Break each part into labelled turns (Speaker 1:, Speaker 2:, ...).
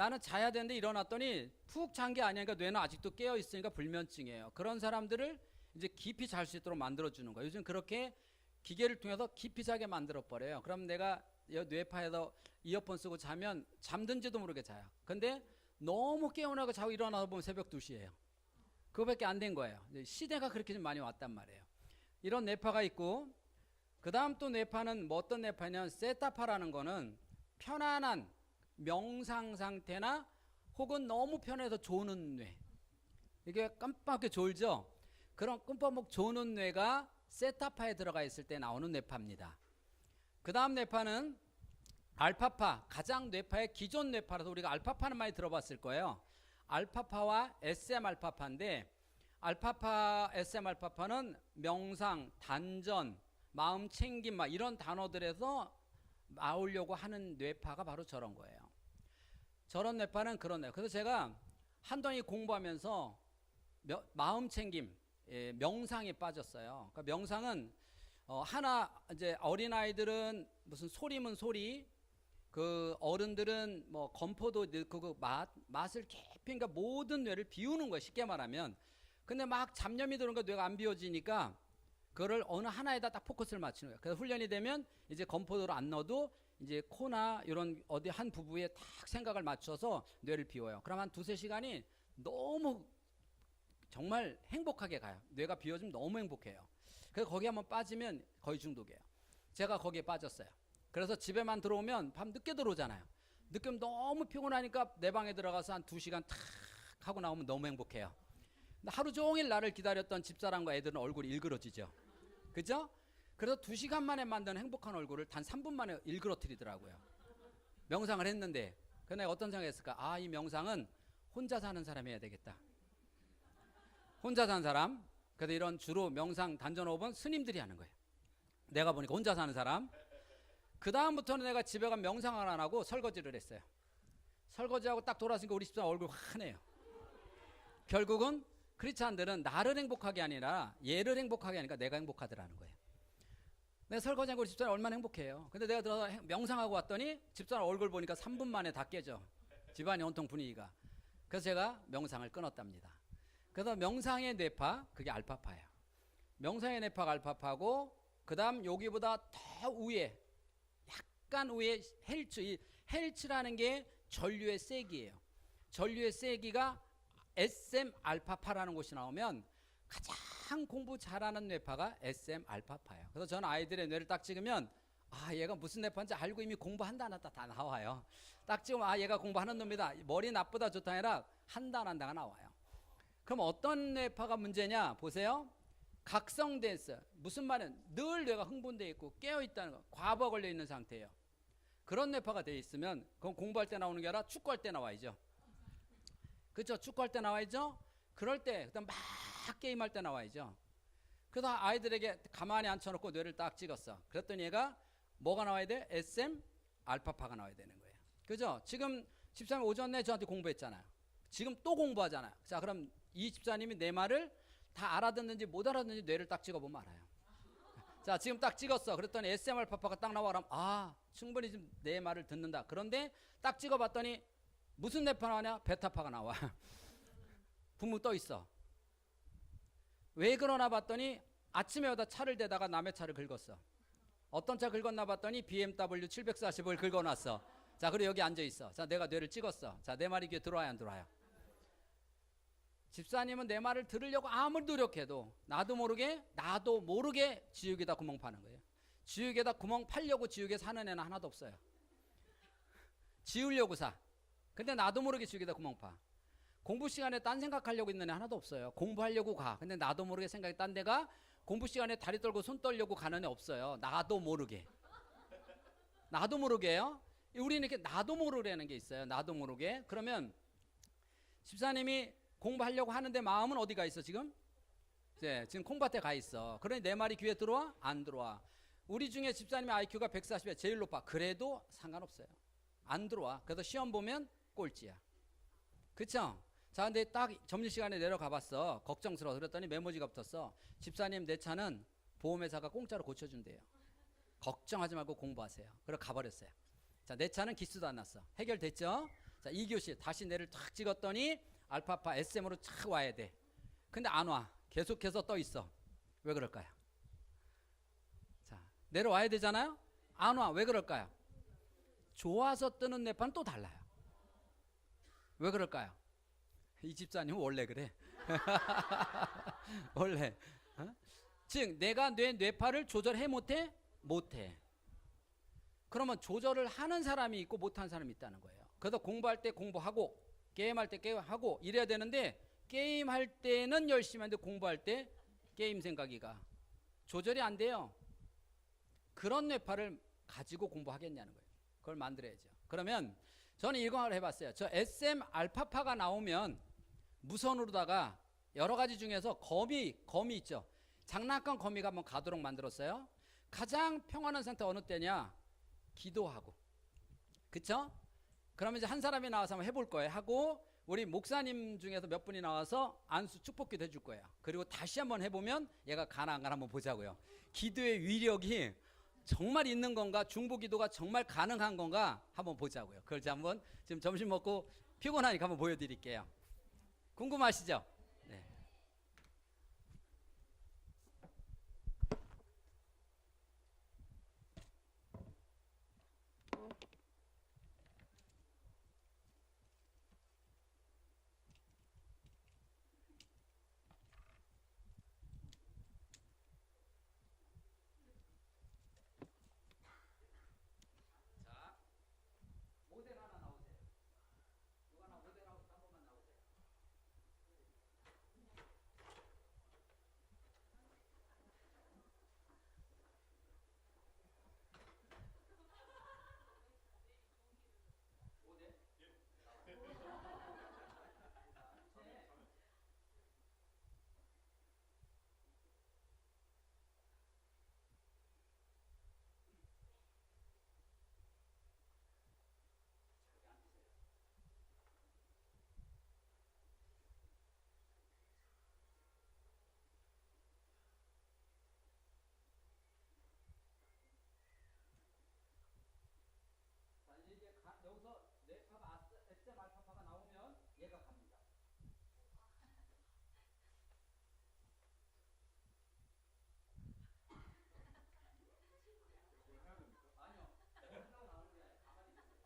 Speaker 1: 나는 자야 되는데 일어났더니 푹 잔 게 아니니까 뇌는 아직도 깨어 있으니까 불면증이에요. 그런 사람들을 이제 깊이 잘 수 있도록 만들어주는 거예요. 요즘 그렇게 기계를 통해서 깊이 자게 만들어 버려요. 그럼 내가 뇌파에서 이어폰 쓰고 자면 잠든지도 모르게 자요. 근데 너무 깨어나고 자고 일어나서 보면 새벽 2시예요. 그거밖에 안 된 거예요. 시대가 그렇게 좀 많이 왔단 말이에요. 이런 뇌파가 있고, 그 다음 또 뇌파는 뭐 어떤 뇌파냐면 세타파라는 거는 편안한 명상 상태나 혹은 너무 편해서 조는 뇌. 이게 깜빡하게 졸죠. 그런 끔뻑 조는 뇌가 세타파에 들어가 있을 때 나오는 뇌파입니다. 그 다음 뇌파는 알파파, 가장 뇌파의 기존 뇌파라서 우리가 알파파는 많이 들어봤을 거예요. 알파파와 SM 알파파인데, 알파파, SM 알파파는 명상, 단전, 마음 챙김 막 이런 단어들에서 나오려고 하는 뇌파가 바로 저런 거예요. 저런 뇌파는 그런 뇌. 그래서 제가 한동안 공부하면서 마음 챙김, 명상에 빠졌어요. 그러니까 명상은 하나 이제 어린아이들은 무슨 소리면 소리, 그 어른들은 뭐 건포도 그 맛을 깊이, 그러니까 모든 뇌를 비우는 거예요. 쉽게 말하면. 근데 막 잡념이 들어오니까 뇌가 안 비워지니까 그거를 어느 하나에다 딱 포커스를 맞추는 거예요. 그래서 훈련이 되면 이제 건포도를 안 넣어도 이제 코나 이런 어디 한 부부에 딱 생각을 맞춰서 뇌를 비워요. 그럼 한 2-3시간이 너무 정말 행복하게 가요. 뇌가 비워지면 너무 행복해요. 그래서 거기 한번 빠지면 거의 중독이에요. 제가 거기에 빠졌어요. 그래서 집에만 들어오면 밤 늦게 들어오잖아요. 늦게 너무 피곤하니까 내 방에 들어가서 한 2시간 탁 하고 나오면 너무 행복해요. 하루 종일 나를 기다렸던 집사람과 애들은 얼굴이 일그러지죠. 그죠? 그래서 2시간 만에 만든 행복한 얼굴을 단 3분 만에 일그러뜨리더라고요. 명상을 했는데. 근데 어떤 생각했을까? 아, 이 명상은 혼자 사는 사람이 해야 되겠다. 혼자 사는 사람. 그래서 이런 주로 명상 단전호흡은 스님들이 하는 거예요. 내가 보니까 혼자 사는 사람. 그 다음부터는 내가 집에 가면 명상을 안 하고 설거지를 했어요. 설거지하고 딱 돌아서니까 우리 집사람 얼굴 환해요. 결국은 크리스찬들은 나를 행복하게 아니라 얘를 행복하게 하니까 내가 행복하더라는 거예요. 내가 설거지하고 우리 집사람 얼마나 행복해요. 근데 내가 들어서 명상하고 왔더니 집사람 얼굴 보니까 3분 만에 다 깨져. 집안이 온통 분위기가. 그래서 제가 명상을 끊었답니다. 그래서 명상의 뇌파, 그게 알파파예요. 명상의 뇌파가 알파파고, 그 다음 여기보다 더 위에, 약간 위에 헬츠, 이 헬츠라는 게 전류의 세기예요. 전류의 세기가 SM 알파파라는 곳이 나오면 가장 공부 잘하는 뇌파가 SM 알파파예요. 그래서 저는 아이들의 뇌를 딱 찍으면 아, 얘가 무슨 뇌파인지 알고 이미 공부한다 안 한다 다 나와요. 딱 찍으면 아, 얘가 공부하는 놈이다. 머리 나쁘다 좋다 아니라 한다 안 한다가 나와요. 그럼 어떤 뇌파가 문제냐 보세요. 각성돼 있어요. 무슨 말은 늘 뇌가 흥분되어 있고 깨어 있다는 거, 과부하 걸려 있는 상태예요. 그런 뇌파가 돼 있으면 그건 공부할 때 나오는 게 아니라 축구할 때 나와야죠. 그렇죠? 축구할 때 나와야죠. 그럴 때 그다음 막 게임할 때 나와야죠. 그래서 아이들에게 가만히 앉혀놓고 뇌를 딱 찍었어. 그랬더니 얘가 뭐가 나와야 돼? SM 알파파가 나와야 되는 거예요. 그죠? 지금 집사님 오전 내 저한테 공부했잖아요. 지금 또 공부하잖아요. 자, 그럼 이 집사님이 내 말을 다 알아듣는지 못 알아듣는지 뇌를 딱 찍어보면 알아요. 자, 지금 딱 찍었어. 그랬더니 SM 알파파가 딱 나와. 그럼 아, 충분히 지금 내 말을 듣는다. 그런데 딱 찍어봤더니 무슨 뇌파 나오냐? 베타파가 나와. 붕붕 떠 있어. 왜 그러나 봤더니 아침에 오다 차를 대다가 남의 차를 긁었어. 어떤 차 긁었나 봤더니 BMW 740을 긁어놨어. 자, 그리고 여기 앉아 있어. 자, 내가 뇌를 찍었어. 자, 내 말이 귀에 들어와요, 안 들어와요? 집사님은 내 말을 들으려고 아무리 노력해도 나도 모르게 지옥에다 구멍 파는 거예요. 지옥에다 구멍 파려고 지옥에 사는 애는 하나도 없어요. 지우려고 사. 근데 나도 모르게 지옥에다 구멍 파. 공부 시간에 딴 생각하려고 있는 애 하나도 없어요. 공부하려고 가. 근데 나도 모르게 생각이 딴 데가 공부 시간에 다리 떨고 손 떨려고 가는 애 없어요. 나도 모르게. 나도 모르게요. 우리는 이렇게 나도 모르라는 게 있어요. 나도 모르게. 그러면 집사님이 공부하려고 하는데 마음은 어디 가 있어 지금? 지금 콩밭에 가 있어. 그러니 내 말이 귀에 들어와? 안 들어와. 우리 중에 집사님의 IQ가 140이 제일 높아. 그래도 상관없어요. 안 들어와. 그래서 시험 보면 꼴찌야. 그쵸? 자, 근데 딱 점심시간에 내려가 봤어. 걱정스러워. 그랬더니 메모지가 붙었어. 집사님, 내 차는 보험회사가 공짜로 고쳐준대요. 걱정하지 말고 공부하세요. 그래서 가버렸어요. 자, 내 차는 기스도 안 났어. 해결됐죠? 자, 2교시 다시 뇌를 탁 찍었더니 알파파 SM으로 착 와야 돼. 근데 안 와. 계속해서 떠 있어. 왜 그럴까요? 자, 내려와야 되잖아요. 안 와. 왜 그럴까요? 좋아서 뜨는 뇌파는 또 달라요. 왜 그럴까요? 이 집사님 원래 그래. 원래. 어? 즉 내가 뇌파를 조절해 못해? 못해. 그러면 조절을 하는 사람이 있고 못하는 사람이 있다는 거예요. 그래서 공부할 때 공부하고 게임할 때 게임하고 이래야 되는데, 게임할 때는 열심히 하는데 공부할 때 게임 생각이가 조절이 안 돼요. 그런 뇌파를 가지고 공부하겠냐는 거예요. 그걸 만들어야죠. 그러면 저는 이걸 해봤어요. 저 SM 알파파가 나오면 무선으로다가 여러 가지 중에서 거미 있죠. 장난감 거미가 한번 가도록 만들었어요. 가장 평안한 상태 어느 때냐? 기도하고. 그쵸? 그러면 이제 한 사람이 나와서 한번 해볼 거예요. 하고 우리 목사님 중에서 몇 분이 나와서 안수 축복기도 해줄 거예요. 그리고 다시 한번 해보면 얘가 가나 안 가나 한번 보자고요. 기도의 위력이 정말 있는 건가, 중보기도가 정말 가능한 건가 한번 보자고요. 그걸 한번 지금 점심 먹고 피곤하니까 한번 보여드릴게요. 궁금하시죠? 네. 자, 모델 하나 나오세요. 누가 하나 모델하고 한 번만 나오세요. 모델? 자, 이제 여기서 뇌파가 SM 알파파가 나오면 얘가 갑니다. 아니요. 올라가 나오는 게 아니라 가만히 있어요.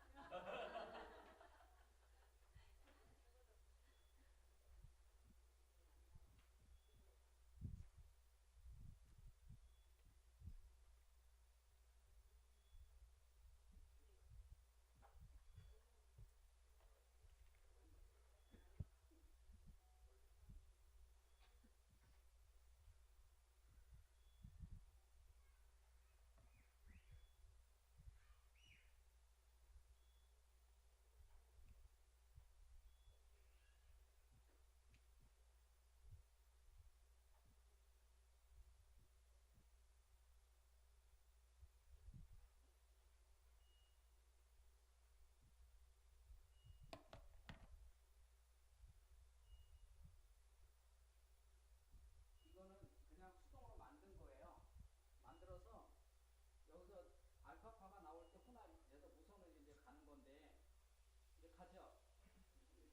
Speaker 1: 이거는 그냥 수동으로 만든 거예요. 만들어서 여기서 알파파가 나올 때 혼합에서 무선으로 이제 가는 건데, 이제 가죠.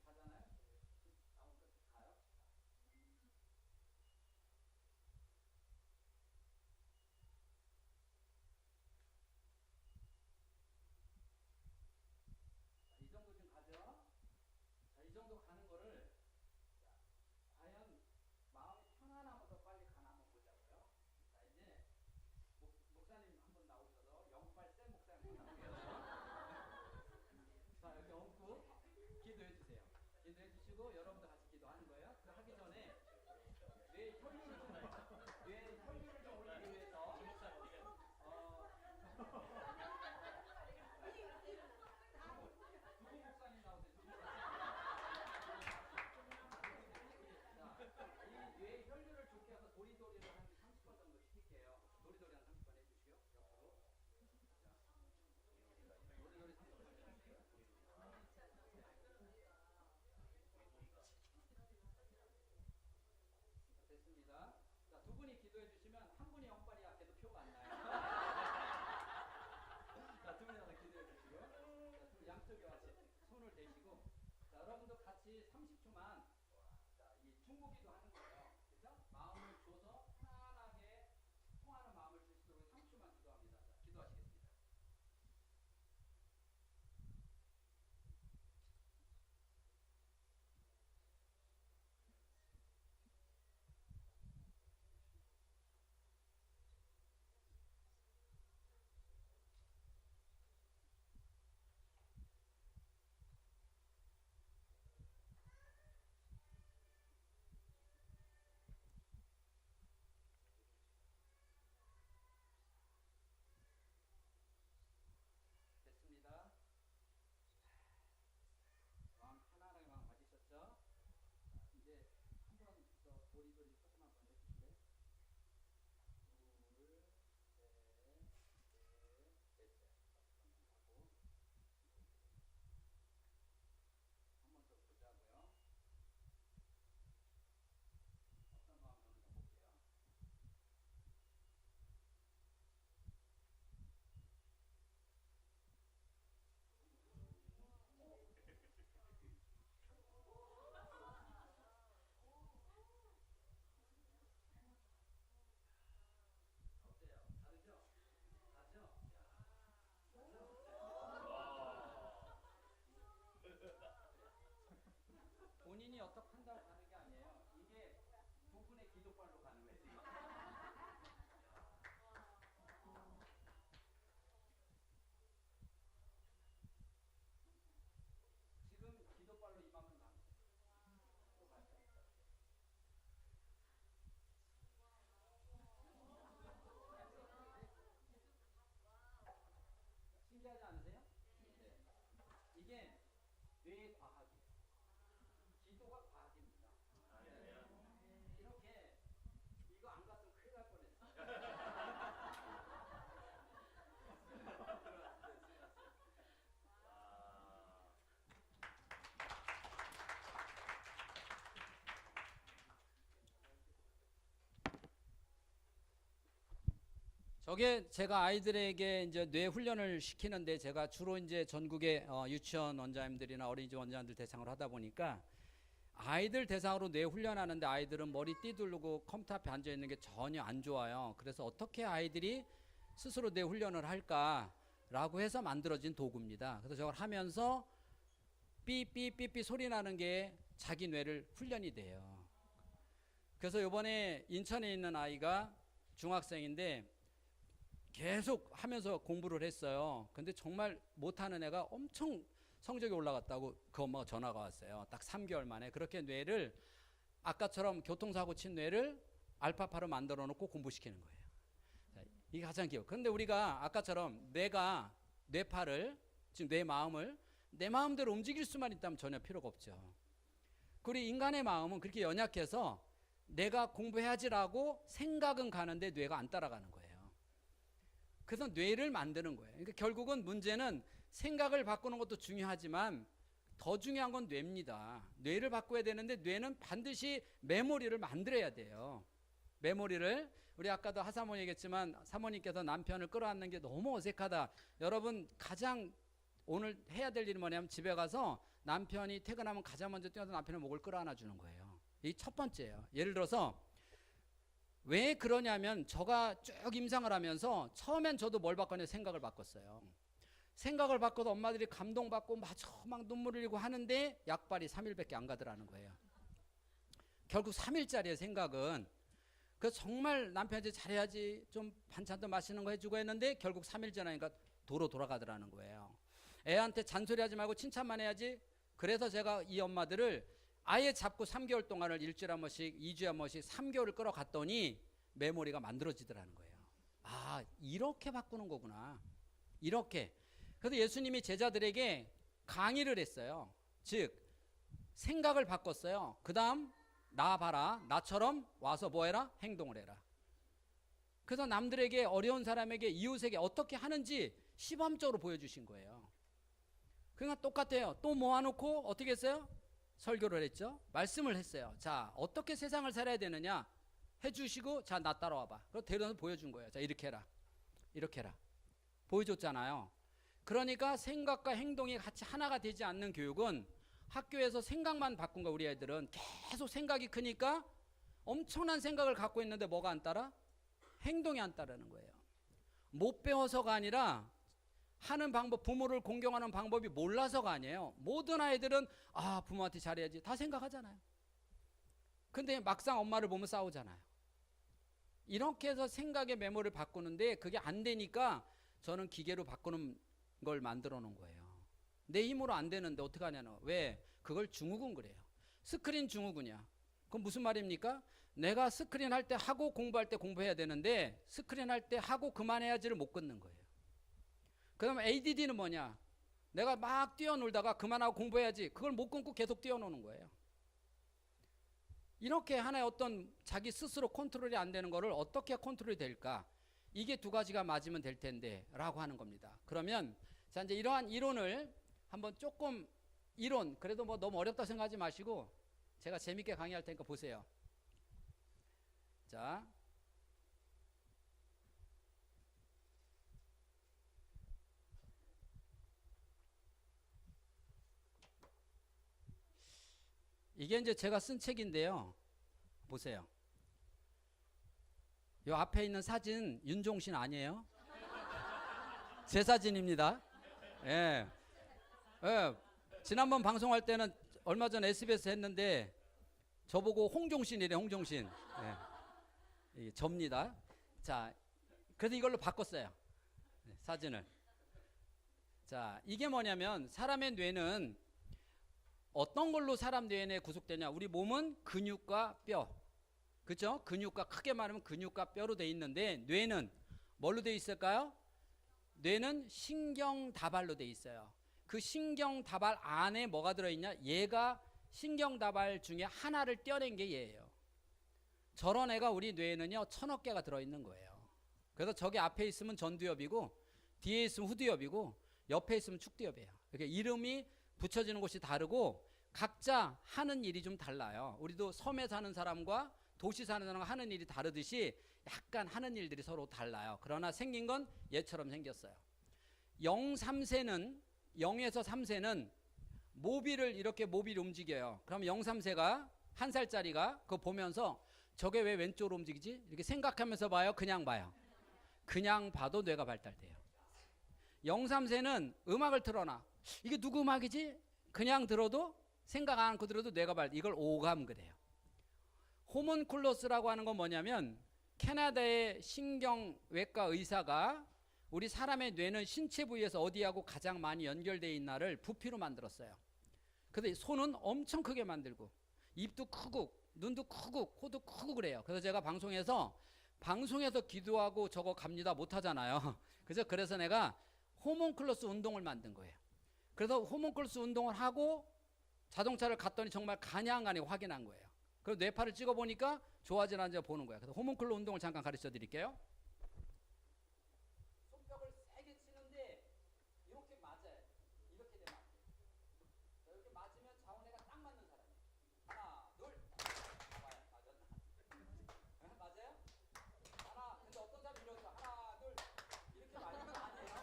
Speaker 1: 가잖아요. 나오니까 가요. 자, 이 정도 좀 가죠. 자, 이 정도 가는 거를, 자, 과연 마음이 편안하면 더 빨리 가나 한번 보자고요. 자, 이제 목사님 한번 나오셔서 영빨 쌤 목사님 한번 나오셔서 자, 이렇게 얹고 기도해 주세요. 기도해 주시고 여러분도 같이 기도하는 거예요. 그 하기 전에 뇌 혈류를 좀 올리기 위해서 두부 목사님 나오세요. 두부 목사님. 자, 이 뇌 혈류를 좋게 해서 도리도리를 한 30번 정도 시킬게요. 도리도리 한 30번 해주시고요. 옆으로. 자, 도리도리 30번 해주시고요. 같이 30초만 자, 이 충고기도 하는 거예요. 그래서 마음을 줘서 편안하게 통하는 마음을 줄 수 있도록 30초만 기도합니다. 자, 기도하시겠습니다. 됐습니다. 마음 편안하게 마음 가지셨죠? 이제 한 번 더 도리도리 조금만 더 해주실래요? 둘, 셋, 넷, 됐어요. 하고 한 번 더 보자고요. 어떤 마음 오는가 볼게요. 어때요? 다르죠? 다르죠? 본인이 어떻게 한다고 가는 게 아니에요. 이게 두 분의 기도발로 가는 거예요. 지금. 지금 기도발로 이만큼 가는 거예요. 또 갈까요? 신기하지 않으세요? 네. 이게 뇌의 과학이에요. 기도가 과학입니다. 네. 이렇게 이거 안 갔으면 큰일 날 뻔했어요. 저게 제가 아이들에게 이제 뇌 훈련을 시키는데 제가 주로 이제 전국의 유치원 원장님들이나 어린이집 원장님들 대상으로 하다 보니까 아이들 대상으로 뇌 훈련하는데 아이들은 머리 띠두르고 컴퓨터 앞에 앉아 있는 게 전혀 안 좋아요. 그래서 어떻게 아이들이 스스로 뇌 훈련을 할까라고 해서 만들어진 도구입니다. 그래서 저걸 하면서 삐삐삐삐 소리 나는 게 자기 뇌를 훈련이 돼요. 그래서 이번에 인천에 있는 아이가 중학생인데 계속 하면서 공부를 했어요. 근데 정말 못하는 애가 엄청 성적이 올라갔다고 그 엄마가 전화가 왔어요. 딱 3개월 만에. 그렇게 뇌를 아까처럼 교통사고 친 뇌를 알파파로 만들어 놓고 공부시키는 거예요. 자, 이게 가장 기억. 그런데 우리가 아까처럼 뇌가 뇌파를 지금 내 마음을 내 마음대로 움직일 수만 있다면 전혀 필요가 없죠. 그리고 인간의 마음은 그렇게 연약해서 내가 공부해야지라고 생각은 가는데 뇌가 안 따라가는 거예요. 그래서 뇌를 만드는 거예요. 그러니까 결국은 문제는 생각을 바꾸는 것도 중요하지만 더 중요한 건 뇌입니다. 뇌를 바꿔야 되는데 뇌는 반드시 메모리를 만들어야 돼요. 메모리를 우리 아까도 하사모니 얘기했지만 사모님께서 남편을 끌어안는 게 너무 어색하다. 여러분 가장 오늘 해야 될 일이 뭐냐면 집에 가서 남편이 퇴근하면 가장 먼저 뛰어서 남편의 목을 끌어안아 주는 거예요. 이 첫 번째예요. 예를 들어서 왜 그러냐면 저가 쭉 임상을 하면서 처음엔 저도 뭘 바꿨냐면 생각을 바꿨어요. 생각을 바꿔도 엄마들이 감동받고 막 눈물을 흘리고 하는데 약발이 3일밖에 안 가더라는 거예요. 결국 3일짜리의 생각은. 그래서 정말 남편한테 잘해야지 좀 반찬도 맛있는 거 해주고 했는데 결국 3일 지나니까 도로 돌아가더라는 거예요. 애한테 잔소리하지 말고 칭찬만 해야지. 그래서 제가 이 엄마들을 아예 잡고 3개월 동안을 일주일에 한 번씩 2주에 한 번씩 3개월을 끌어갔더니 메모리가 만들어지더라는 거예요. 아, 이렇게 바꾸는 거구나. 이렇게. 그래서 예수님이 제자들에게 강의를 했어요. 즉 생각을 바꿨어요. 그 다음 나 봐라. 나처럼 와서 뭐 해라? 행동을 해라. 그래서 남들에게 어려운 사람에게 이웃에게 어떻게 하는지 시범적으로 보여주신 거예요. 그러니까 똑같아요. 또 모아놓고 어떻게 했어요? 설교를 했죠. 말씀을 했어요. 자, 어떻게 세상을 살아야 되느냐 해주시고 자, 나 따라와봐. 그래서 데려서 보여준 거예요. 자, 이렇게 해라. 이렇게 해라. 보여줬잖아요. 그러니까 생각과 행동이 같이 하나가 되지 않는 교육은 학교에서 생각만 바꾼 거야. 우리 애들은 계속 생각이 크니까 엄청난 생각을 갖고 있는데 뭐가 안 따라? 행동이 안 따르는 거예요. 못 배워서가 아니라 하는 방법, 부모를 공경하는 방법이 몰라서가 아니에요. 모든 아이들은 부모한테 잘해야지 다 생각하잖아요. 근데 막상 엄마를 보면 싸우잖아요. 이렇게 해서 생각의 메모를 바꾸는데 그게 안 되니까 저는 기계로 바꾸는 걸 만들어 놓은 거예요. 내 힘으로 안 되는데 어떻게 하냐는. 왜? 그걸 증후군 그래요. 스크린 증후군이야. 그건 무슨 말입니까? 내가 스크린 할 때 하고 공부할 때 공부해야 되는데 스크린 할 때 하고 그만해야지를 못 끊는 거예요. 그 다음에 ADD는 뭐냐? 내가 막 뛰어놀다가 그만하고 공부해야지 그걸 못 끊고 계속 뛰어노는 거예요. 이렇게 하나의 어떤 자기 스스로 컨트롤이 안 되는 거를 어떻게 컨트롤이 될까? 이게 두 가지가 맞으면 될 텐데 라고 하는 겁니다. 그러면 자 이제 이러한 이론을 한번 조금 이론 그래도 뭐 너무 어렵다 생각하지 마시고 제가 재밌게 강의할 테니까 보세요. 자 이게 이제 제가 쓴 책인데요. 보세요. 요 앞에 있는 사진 윤종신 아니에요? 제 사진입니다. 예. 예. 지난번 방송할 때는 얼마 전 SBS 했는데 저보고 홍종신이래. 홍종신. 예. 접니다. 자, 그래서 이걸로 바꿨어요. 사진을. 자, 이게 뭐냐면 사람의 뇌는 어떤 걸로 사람 뇌에 구성되냐? 우리 몸은 근육과 뼈, 그렇죠? 근육과 크게 말하면 근육과 뼈로 돼 있는데 뇌는 뭘로 돼 있을까요? 뇌는 신경다발로 돼 있어요. 그 신경다발 안에 뭐가 들어있냐? 얘가 신경다발 중에 하나를 떼어낸 게 얘예요. 저런 애가 우리 뇌에는요 1000억 개가 들어있는 거예요. 그래서 저기 앞에 있으면 전두엽이고 뒤에 있으면 후두엽이고 옆에 있으면 축두엽이에요. 이렇게 이름이 붙여지는 곳이 다르고 각자 하는 일이 좀 달라요. 우리도 섬에 사는 사람과 도시 사는 사람과 하는 일이 다르듯이 약간 하는 일들이 서로 달라요. 그러나 생긴 건 얘처럼 생겼어요. 0,3세는 0에서 3세는 모비를 이렇게 모비를 움직여요. 그럼 0,3세가 한 살짜리가 그거 보면서 저게 왜 왼쪽으로 움직이지? 이렇게 생각하면서 봐요? 그냥 봐요? 그냥 봐도 뇌가 발달돼요. 0,3세는 음악을 틀어놔. 이게 누구 음악이지? 그냥 들어도 생각 안 하고 들어도 뇌가 발달. 이걸 오감 그래요. 호문클러스라고 하는 건 뭐냐면 캐나다의 신경외과 의사가 우리 사람의 뇌는 신체 부위에서 어디하고 가장 많이 연결되어 있나를 부피로 만들었어요. 근데 손은 엄청 크게 만들고 입도 크고 눈도 크고 코도 크고 그래요. 그래서 제가 방송에서 기도하고 저거 갑니다 못하잖아요. 그래서 내가 호문클러스 운동을 만든 거예요. 그래서 호문클러스 운동을 하고 자동차를 갔더니 정말 가냐 안 가냐 확인한 거예요. 그래서 뇌파를 찍어보니까 좋아지는지 보는 거예요. 그래서 호문클러 운동을 잠깐 가르쳐 드릴게요. 손뼉을 세게 치는데 이렇게 맞아요. 이렇게 되면 안 돼요. 이렇게 맞으면 자원애가 딱 맞는 사람이에요. 하나, 둘. 맞았나? 맞아요? 하나. 근데 어떤 사람이 이러죠? 하나, 둘. 이렇게 맞으면 아니에요.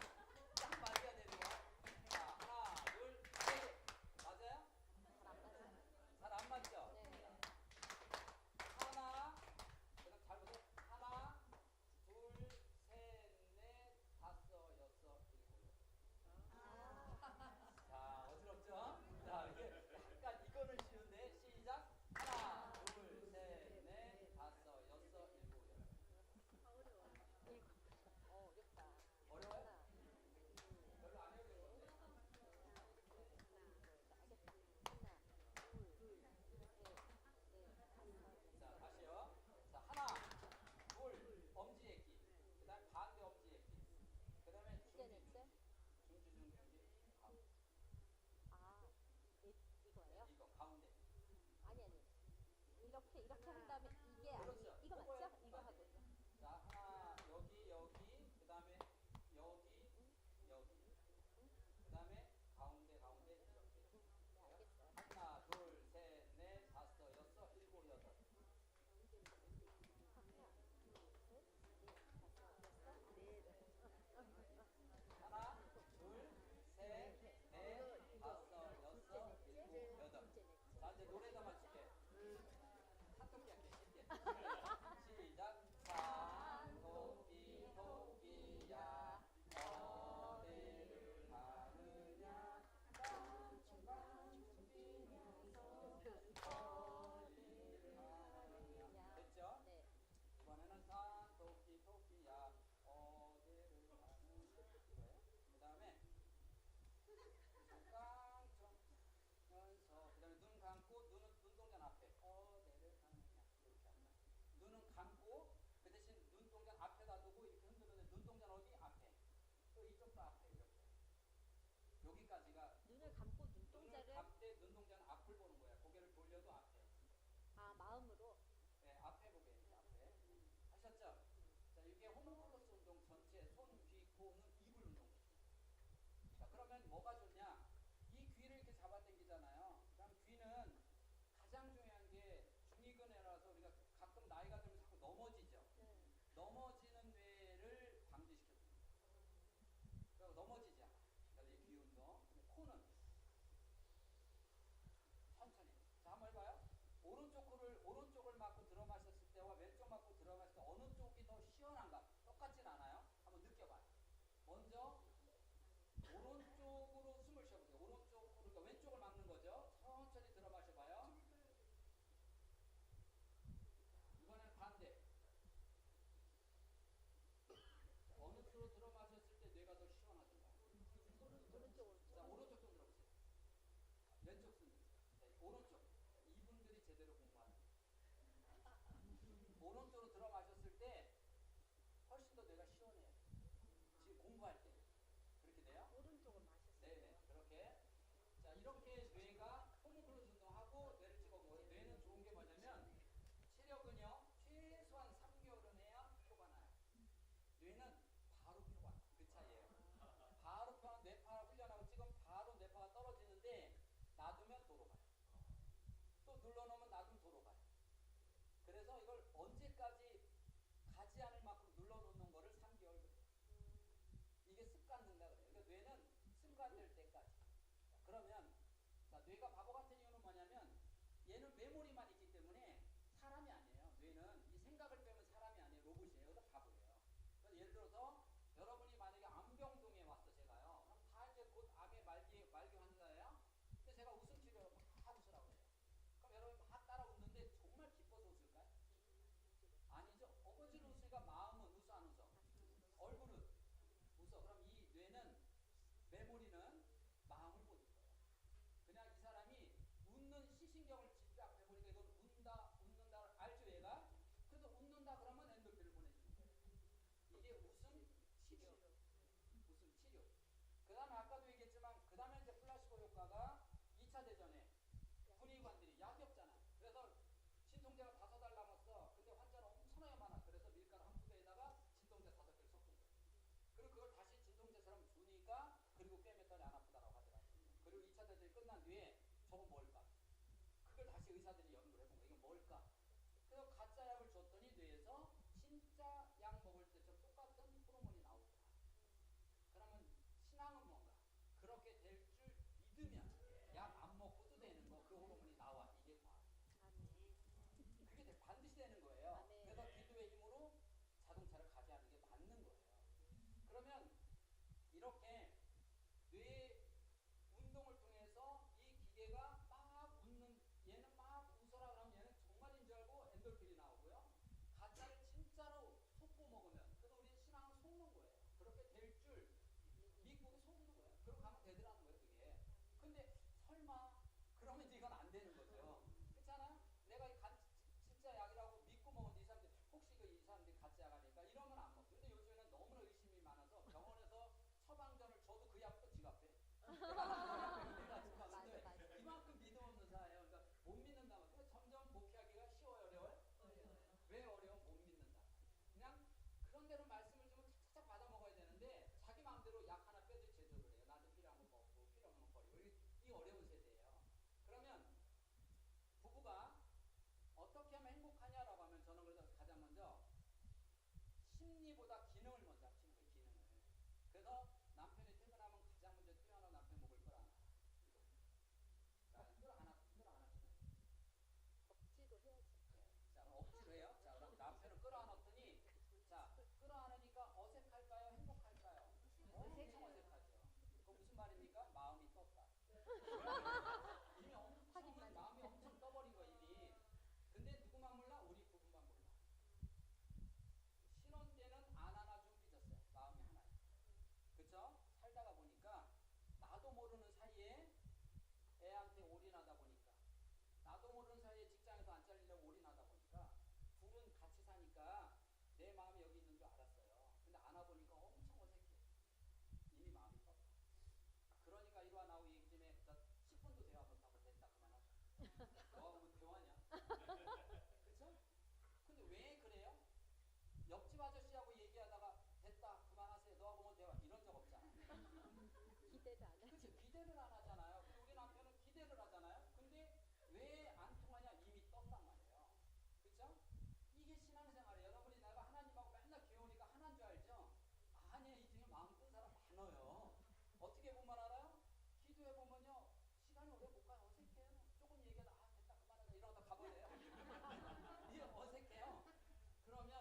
Speaker 1: 딱 맞아야 되는 거야. 자, 하나, 둘, 셋. 맞아요? 잘 안 맞죠? 하나, 그럼 잘 보세요. 하나, 둘, 셋, 넷, 다섯, 여섯, 일곱. 자, 어지럽죠? 자, 이게 약간 이거는 쉬운데 시작. 하나, 둘, 셋, 넷, 다섯, 여섯, 일곱, 여덟. 어려워요? 별로 안 어려운 건데. 자, 다시요. 자, 하나, 둘, 엄지 얘기. 그 다음에 반대 엄지 얘기. 그 다음에 중지, 가운데. 이거, 가운데.
Speaker 2: 이렇게 한 다음에 이게 아니
Speaker 1: 그렇죠.
Speaker 2: 이거 맞죠?
Speaker 1: 그거예요.
Speaker 2: 이거 하고
Speaker 1: 자, 하나, 여기, 그 다음에 여기, 그 다음에 가운데, 이렇게. 하나, 둘, 셋, 넷, 다섯, 여섯, 일곱, 여덟. 하나, 둘, 셋, 넷, 다섯, 여섯, 일곱, 여덟. 시작. 산 토끼 토끼야 어디를 가느냐 깡충깡충 뛰면서 어디를 가느냐. 됐죠?
Speaker 2: 네.
Speaker 1: 이번에는 산 토끼 토끼야 어디를 가느냐 이거예요. 그 다음에 깡충 면서 그 다음에 눈 감고 눈동자 앞에 어디를 가느냐 이렇게 한다. 눈은 감고 그 대신 눈동자 앞에다 두고 이렇게 흔드는데 눈동자는 어디? 앞에. 또 이쪽도 앞에 이렇게. 여기까지가
Speaker 2: 눈을 감고
Speaker 1: 눈을
Speaker 2: 눈동자를
Speaker 1: 감때 눈동자는 앞을 보는 거야. 고개를 돌려도 앞에.
Speaker 2: 마음으로.
Speaker 1: 네, 앞에 보게 이렇게 앞에. 하셨죠? 자, 이게 호모플러스 운동 전체 손, 귀, 코, 눈, 입을 운동. 자, 그러면 뭐가 좋냐? 이 귀를 이렇게 잡아당기잖아요. 그럼 귀는 가장 중요한 게 중이근해라서 우리가 가끔 나이가 들면 자꾸 넘어지죠.
Speaker 2: 네.
Speaker 1: 넘어지는 뇌를 방지시켜줍니다. 그리고 넘어지지 않아. 그래서 이 귀 운동. 근데 코는 천천히. 자, 한번 해봐요. 오른쪽을 맞고 들어 마셨을 때와 왼쪽 맞고 들어 마실 때 어느 쪽이 더 시원한가? 똑같진 않아요. 한번 느껴봐요. 먼저 오른쪽으로 숨을 쉬어보세요. 오른쪽으로, 그러니까 왼쪽을 막는 거죠. 천천히 들어 마셔봐요. 이번엔 반대. 자, 어느 쪽으로 들어 마셨을 때 뇌가 더 시원하던가.
Speaker 2: 오른쪽으로.
Speaker 1: 자, 오른쪽 손 들어보세요. 왼쪽 손 들어보세요. 자, 오른쪽. 이분들이 제대로 공부하는 거예요. 오른쪽으로 들어 마셨을 때 훨씬 더 뇌가 시원해요. 지금 공부할 때. 그렇게 돼요?
Speaker 2: 오른쪽을 마셨어요.
Speaker 1: 네네. 그렇게. 자, 이렇게 뇌가 호모플러스 운동하고 뇌를 찍어보고 뇌는 좋은 게 뭐냐면 체력은요, 최소한 3개월은 해야 표가 나요. 뇌는 바로 표가 나요. 그 차이예요. 바로 표는 뇌파 훈련하고 찍으면 바로 뇌파가 떨어지는데 놔두면 도로 가요. 또 눌러놓으면 놔두면 도로 가요. 그래서 이걸 언제까지 가지 않을 만큼 눌러놓는 거를 3개월 그래요. 이게 습관 된다 그래요. 그러니까 뇌는 습관될 때까지. 자, 그러면 자, 뇌가 바보 같은 이유는 뭐냐면 얘는 메모리만 있기 때문에 사람이 아니에요. 뇌는 이 생각을 빼면 사람이 아니에요. 로봇이에요. 그래서 바보예요. 그래서 예를 들어서 여러분이 만약에 암병동에 왔어 제가요. 그럼 다 이제 곧 암의 말기 환자예요. 근데 제가 웃음 치료로 막 웃으라고 그래요. 그럼 여러분 막 따라 웃는데 정말 기뻐서 웃을까요? 아니죠. 어거지로 웃으니까 마음은 웃어 안 웃어? 얼굴은 웃어. 그럼 이 뇌는 메모리는 마음을 못 읽어요. 그냥 이 사람이 웃는 시신경을 집딱 해보니까 이건 웃는다 알죠 얘가? 그래서 웃는다 그러면 엔돌핀을 보내주는 거예요. 이게 웃음 치료. 웃음 치료. 그 다음에 아까도 얘기했지만 그 다음에 이제 플라시보 효과가 2차 대전에 군의관들이 약이 없잖아. 그래서 진통제가 5알 남았어. 근데 환자는 엄청나게 많아. 그래서 밀가루 한 푸대에다가 진통제 5개를 섞은 거야. 그리고 그걸 다시 진통제처럼 주니까 그리고 꿰맸더니 안 아프다라고 하더라고. 그리고 2차 대전이 끝난 뒤에 저거 뭘까? 그걸 다시 의사들이 연구를 해본 거야. 이건 뭘까? 그래서 가짜 약을 줬더니 뇌에서 진짜 약 먹을 때처럼 똑같은 호르몬이 나오더라. 그러면 신앙은 뭔가? 그렇게 될 줄 믿으면 약 안 먹고도 되는 거. 그 호르몬이 나와. 이게 과학. 그게 반드시 되는 거예요.
Speaker 2: 아멘.
Speaker 1: 그래서 기도의 힘으로 자동차를 가져가는 게 맞는 거예요. 그러면 이렇게 뇌 운동을 통해서 이 기계가 막 웃는, 얘는 막 웃어라 그러면 얘는 정말인 줄 알고 엔돌핀이 나오고요. 가짜를 진짜로 속고 먹으면, 그래서 우리 신앙은 속는 거예요. 그렇게 될 줄 믿고 속는 거예요. 그러고 가면 되더라는 거예요 그게. 근데 설마 그러면 이제 이건 안 되는 거죠. 그렇잖아? 내가 이 진짜 약이라고 믿고 먹었는데 이 사람들 혹시 이 사람들이 가짜 약 아닐까 이러면 안 먹죠. 근데 요즘에는 너무나 의심이 많아서 병원에서 처방전을 줘도 그 약도 지갑해. 내가 지금
Speaker 2: 맞아.
Speaker 1: 이만큼 믿음 없는 사회예요. 그러니까 못 믿는다. 그래서 점점 목회하기가 쉬워요, 어려워요? 왜 어려워? 못 믿는다. 그냥 그런 대로 말씀을 주면 착착 받아 먹어야 되는데 자기 마음대로 약 하나 빼도 제조를 해요. 나한테 필요한 거 먹고 필요 없는 거 버리고. 이 어려운 세대예요. 그러면 부부가 어떻게 하면 행복하냐라고 하면 저는 그래서 가장 먼저 심리보다 기능을 먼저 합치는 거예요. 기능을. 그래서 남편이 퇴근하면 가장 먼저 뛰어나 남편 먹을 걸 아나. 자, 뜰 하나 주면.
Speaker 2: 억지로 해야지.
Speaker 1: 네. 자, 그럼 억지로 해요. 옆집 아저씨하고 얘기하다가 됐다 그만하세요 너하고 뭐 대화 이런 적 없잖아.
Speaker 2: 기대를 안 해.
Speaker 1: 그치 기대를 안 하잖아요. 근데 우리 남편은 기대를 하잖아요. 근데 왜 안 통하냐 이미 떴단 말이에요. 그쵸? 이게 신앙생활이에요. 여러분이 내가 하나님하고 맨날 귀여우니까 하나인 줄 알죠? 아니에요. 이 중에 마음 뜬 사람 많아요. 어떻게 보면 알아요? 기도해 보면요 시간이 오래 못 가요. 어색해요. 조금 얘기하다 아 됐다 그만하자 이러다 가버려요. 이게 어색해요. 그러면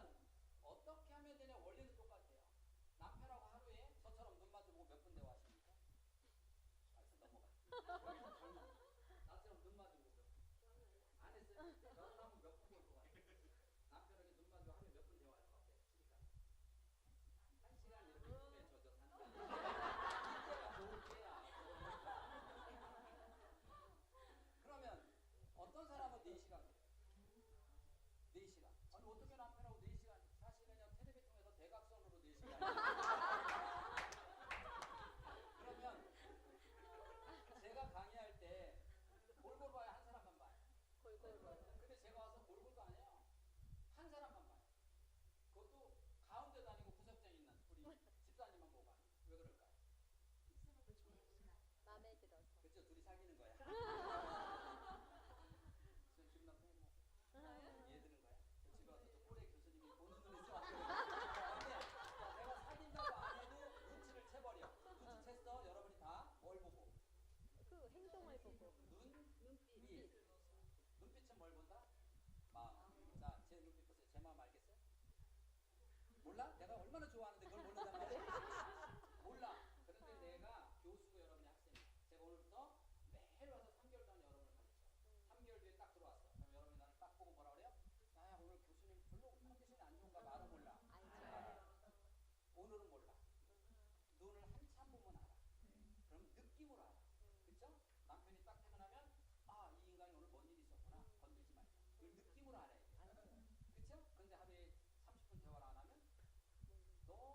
Speaker 1: 어떻게 하면 되냐 원리는 똑같아요. 남편하고 하루에 저처럼 눈 마주보고 몇 분 대화하십니까? 알았어 넘어가. 젊은 나처럼 눈 마주보고 몇 분? 안 했어요? 결혼하면 몇 분 볼 것 같아요? 남편에게 눈 마주고 하루에 몇 분 대화할 것 같아요? 시간? 한 시간 이렇게 꿈에 젖어 산다. 이때가 좋을 때야. 그러면 어떤 사람은 4시간 그래요? 4시간. 아니 어떻게 남편하고 4시간 사실은요 텔레비 통해서 대각선으로 4시간 그러면 제가 강의할 때 골골 봐야 한 사람만 봐요.
Speaker 2: 골골 봐요.
Speaker 1: 근데 제가 와서 골골도 안 해요. 한 사람만 봐요. 그것도 가운데 다니고 구석장에 있는 우리 집사님만 보고 가요. 왜 그럴까요?
Speaker 2: 마음에 들어서.
Speaker 1: 그렇죠. 둘이 사귀는 거야. 저 기분 나쁘네. 이해되는 거야? 집에 와서 저 꼬레 교수님이 보는 눈이 있어 왔거든요. 근데 내가 사귄다고 안 해도 눈치를 채버려. 눈치 챘어. 여러분이 다 뭘 보고?
Speaker 2: 그 행동을 보고.
Speaker 1: 눈빛. 눈빛은 뭘 본다? 마음. 자, 제 눈빛 보세요. 제 마음 알겠어요? 몰라? 내가 얼마나 좋아하는데 그걸 모른단 말이야? 몰라. 그런데 내가 교수고 여러분이 학생이야. 제가 오늘부터 매일 와서 3개월 동안 여러분을 가르쳐. 3개월 뒤에 딱 들어왔어. 그럼 여러분이 나를 딱 보고 뭐라 그래요? 야, 오늘 교수님 별로 컨디션이 안 좋은가 봐. 알아 몰라?
Speaker 2: 알죠.
Speaker 1: 오늘은 몰라. 눈을 한참 보면 알아. 그럼 느낌으로 알아. 그쵸? 남편이 딱 퇴근하면 아, 이 인간이 오늘 뭔 일이 있었구나. 건들지 말자. 그걸 느낌으로 알아야 돼.
Speaker 2: 알죠.
Speaker 1: 그쵸? 근데 하루에 30분 대화를 안 하면 너무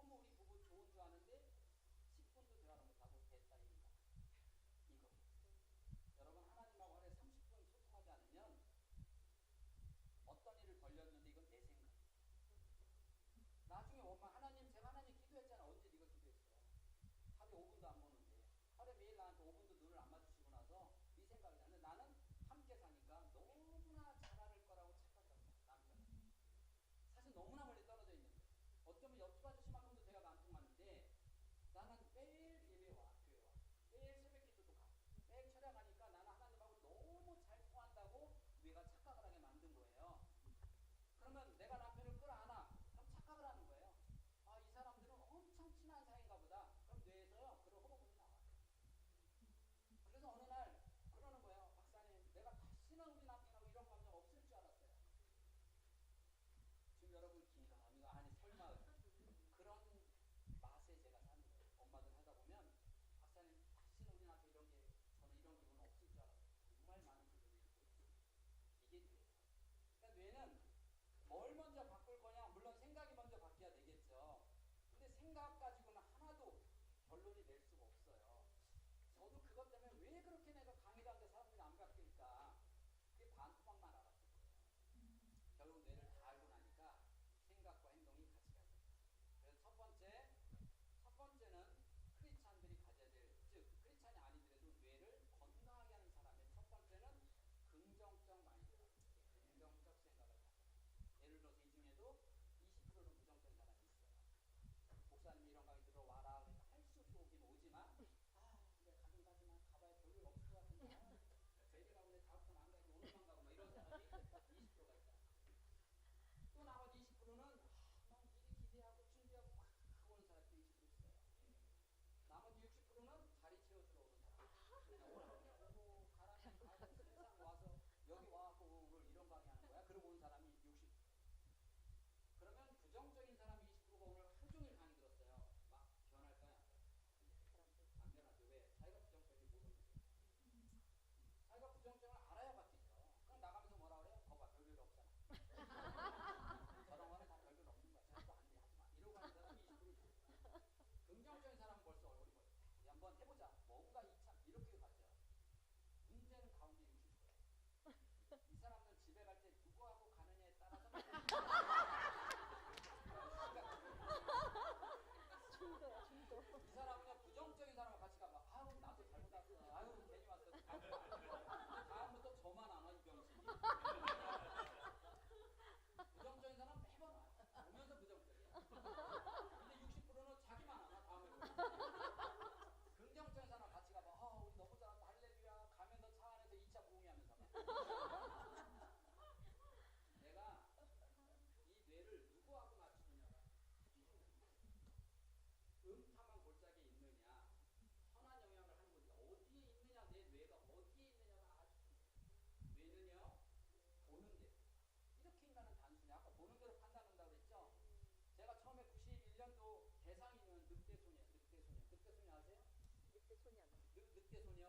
Speaker 1: 들깨소녀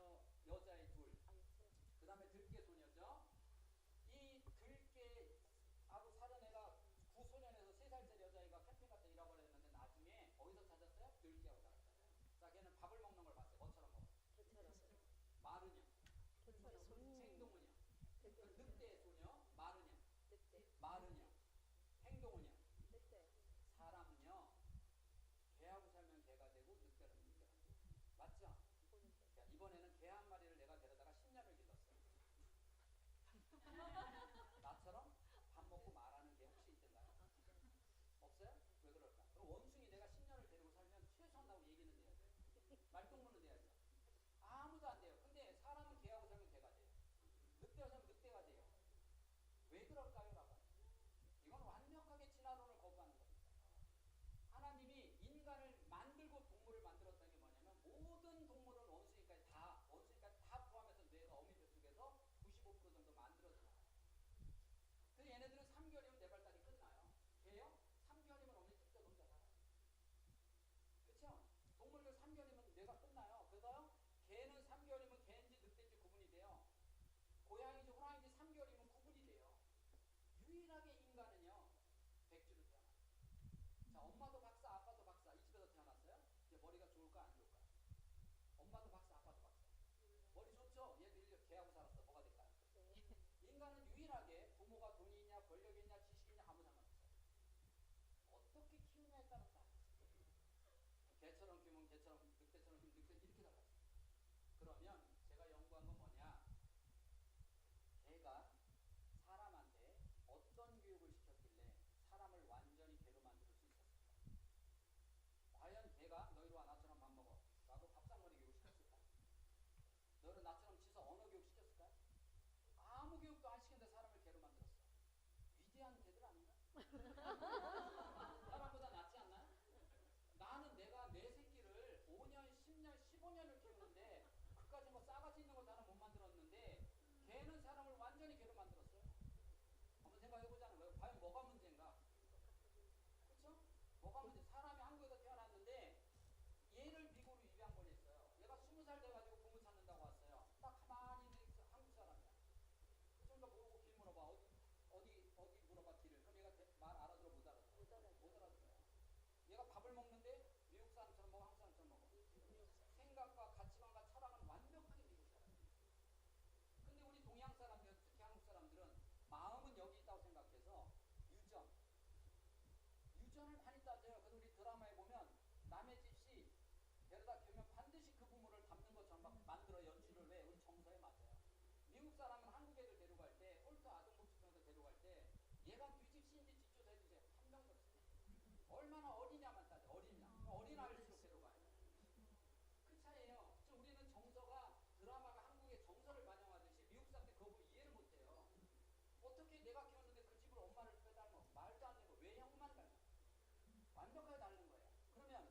Speaker 1: 여자애 둘,
Speaker 2: 알았어요.
Speaker 1: 그 다음에 들깨소녀죠. 이 들깨하고 사는 애가 구소년에서 3살짜리 여자애가 캠핑 갔다 잃어버렸는데 나중에 어디서 찾았어요? 들깨하고 살았어요. 자, 걔는 밥을 먹는 걸 봤어요. 뭐처럼 먹었어요?
Speaker 2: 개처럼.
Speaker 1: 마르냐?
Speaker 2: 개처럼.
Speaker 1: 행동은요?
Speaker 2: 되게
Speaker 1: 그 늑대의 소녀, 마르냐?
Speaker 2: 늑대.
Speaker 1: 마르냐? 행동은요?
Speaker 2: 늑대.
Speaker 1: 사람은요, 개하고 살면 개가 되고 늑대라면 늑대가 되고. 맞죠?
Speaker 2: 보는데.
Speaker 1: 자, 이번에는 개 한 마리를 내가 데려다가 10년을 길렀어요. 나처럼 밥 먹고 말하는 게 혹시 있던가요? 없어요? 왜 그럴까? 그럼 원숭이 내가 10년을 데리고 살면 취해서한다고 얘기는 돼야죠. 말동무는 돼야죠. 아무도 안 돼요. 근데 사람은 개하고 살면 개가 돼요. 늑대하고 살면 늑대가 돼요. 왜 그럴까요? 라고. 이건 완벽하게 진화론을 거부하는 겁니다. 하나님이 인간을 만들고 동물을 만들었다는 게 뭐냐면 모든 동물은 원숭이까지 다 포함해서 뇌가 어미 뱃속에서 95% 정도 만들어져요. 그래서 얘네들은 3개월이면 뇌발달이 끝나요. 개요? 3개월이면 어머니 뚝 떠서 혼자 살아요. 그렇죠? 동물들 3개월이면 뇌가 끝나요. 그래서 개는 3개월이면 개인지 늑대인지 구분이 돼요. 고양이지 호랑이지 3개월이면 구분이 돼요. 유일하게 인간은요, 백주로 태어나요. 자, 엄마도 박사, 아빠도 박사. 이 집에서 태어났어요. 이제 머리가 좋을까 안 좋을까? 엄마도 박사, 아빠도 박사. 머리 좋죠? 얘도 일년 개하고 살았어. 뭐가 될까요?
Speaker 2: 네.
Speaker 1: 인간은 유일하게 부모가 돈이 있냐, 권력이 있냐, 지식이 있냐 아무 상관없어요. 어떻게 키우냐에 따라 달라져요. 개처럼 키우면 개처럼, 늑대처럼 키우면 늑대 이렇게 달라져요. 그러면 제가 연구한 건 뭐냐? 개가 사람한테 어떤 교육을 시켰길래 사람을 완전히 개로 만들 수 있었을까? 과연 개가 너희로 와 나처럼 밥 먹어 라고 밥상머리 교육을 시켰을까? 너희는 나처럼 지서 언어 교육 시켰을까? 아무 교육도 안 시켰는데 사람을 개로 만들었어. 위대한 개들 아닌가? 사람보다 낫지 않나요? 나는 내가 내 새끼를 5년, 10년, 15년을 키우는데 그까지 뭐 싸가지 있는 거 나는 못 만들었는데 개는 사람을 완전히 개로 만들었어요. 한번 생각해보자는 거예요. 과연 뭐가 문제인가? 그렇죠? 뭐가 문제? 사람이 한국에서 태어났는데 얘를 미국으로 입양 보냈어요. 얘가 20살 돼가지고 부모 찾는다고 왔어요. 딱 가만히 있는 한국 사람이야. 그러니까 모르고 길 물어봐. 어디 물어봐 길을. 그럼 얘가 말 알아들어 못 알아들어?
Speaker 2: 못 알아들어요.
Speaker 1: 못 알아들어요. 얘가 밥을 먹는데 미국 사람처럼 먹어, 한국 사람처럼 먹어. 생각과 가치관과 철학은 완벽하게 미국 사람이에요. 근데 우리 동양 사람들, 특히 한국 사람들은 마음은 여기 있다고 생각해서 유전을 많이 따져요. 그래서 우리 드라마에 보면 남의 집시 데려다 키우면 반드시 그 부모를 닮는 것처럼 막 만들어 연출을 왜? 우리 정서에 맞아요. 미국 사람은 한국 애들 데려갈 때 홀트 아동복지병원에 데려갈 때 얘가 뒤집시인지 뒷조사 해주세요. 한 명도 없어요. 얼마나 어리냐만 따져. 어리냐. 어린아이일수록 데려가요. 그 차이예요. 지금 우리는 정서가 드라마가 한국의 정서를 반영하듯이 미국 사람들이 그거 보고 이해를 못해요. 어떻게 내가 키웠는데 그 집을 엄마를 빼닮아? 말도 안 되고 왜 형만 닮아? 완벽하게 다른 거예요. 그러면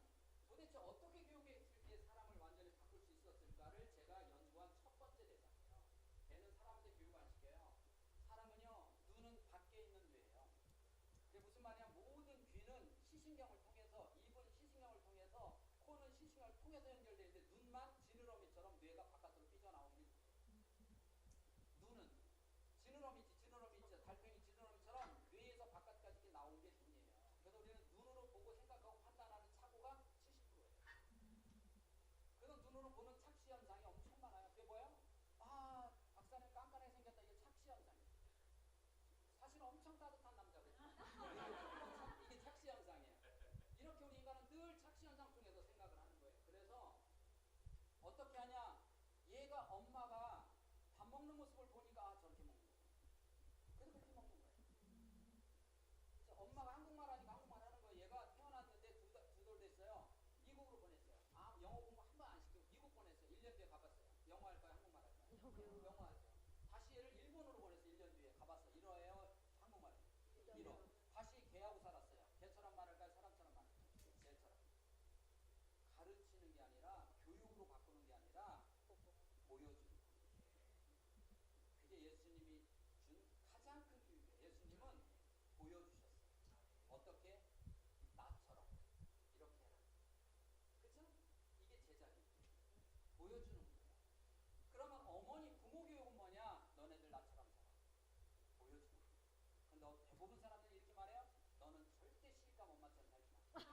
Speaker 1: 도대체 어떻게 교육했을 때 사람을 완전히 바꿀 수 있었을까를 제가 연구한 첫 번째 대상이에요. 걔는 사람한테 교육 안 시켜요. 사람은요, 눈은 밖에 있는 뇌예요. 그게 무슨 말이야? 모든 귀는 시신경을 통해서, 입은 시신경을 통해서, 코는 시신경을 통해서 연결되어 있는데 눈만 지느러미처럼 뇌가 바깥으로 삐져나오는 게 눈은 지느러미 있죠. 달팽이 지느러미처럼 뇌에서 바깥까지 이렇게 나오는 게 눈이에요. 그래서 우리는 눈으로 보고 생각하고 판단하는 착오가 70%예요. 그래서 눈으로 보는 착시 현상이 엄청 많아요. 그게 뭐예요? 아, 박사님 깐깐하게 생겼다. 이게 착시 현상이에요. 사실 엄청 따뜻한 남자거든요. 이게 착시 현상이에요. 이렇게 우리 인간은 늘 착시 현상 중에서 생각을 하는 거예요. 그래서 어떻게 하냐? 얘가 엄마가 밥 먹는 모습을 보니까 아, 저렇게 먹는 거예요. 그래서 그렇게 먹는 거예요. 엄마가 한국말 하니까 한국말 하는 거예요. 얘가 태어났는데 두 돌 됐어요. 미국으로 보냈어요. 아, 영어 공부 한 번 안 시키고 미국 보냈어요. 1년 뒤에 가봤어요. 영어 할까요? 한국말 할까요? 영어 하세요. 다시 얘를 일본으로 보냈어요. 1년 뒤에 가봤어요. 이러해요. 한국말. 이러. 다시 개하고 살았어요. 개처럼 말할까요? 사람처럼 말할까요? 개처럼. 가르치는 게 아니라 교육으로 바꾸는 게 아니라 보여주는 거예요. 그게 예수님이 준 가장 큰 교육이에요. 예수님은 보여주셨어요. 어떻게? 나처럼 이렇게 해라. 그죠? 이게 제자입니다. 보여주는 거예요.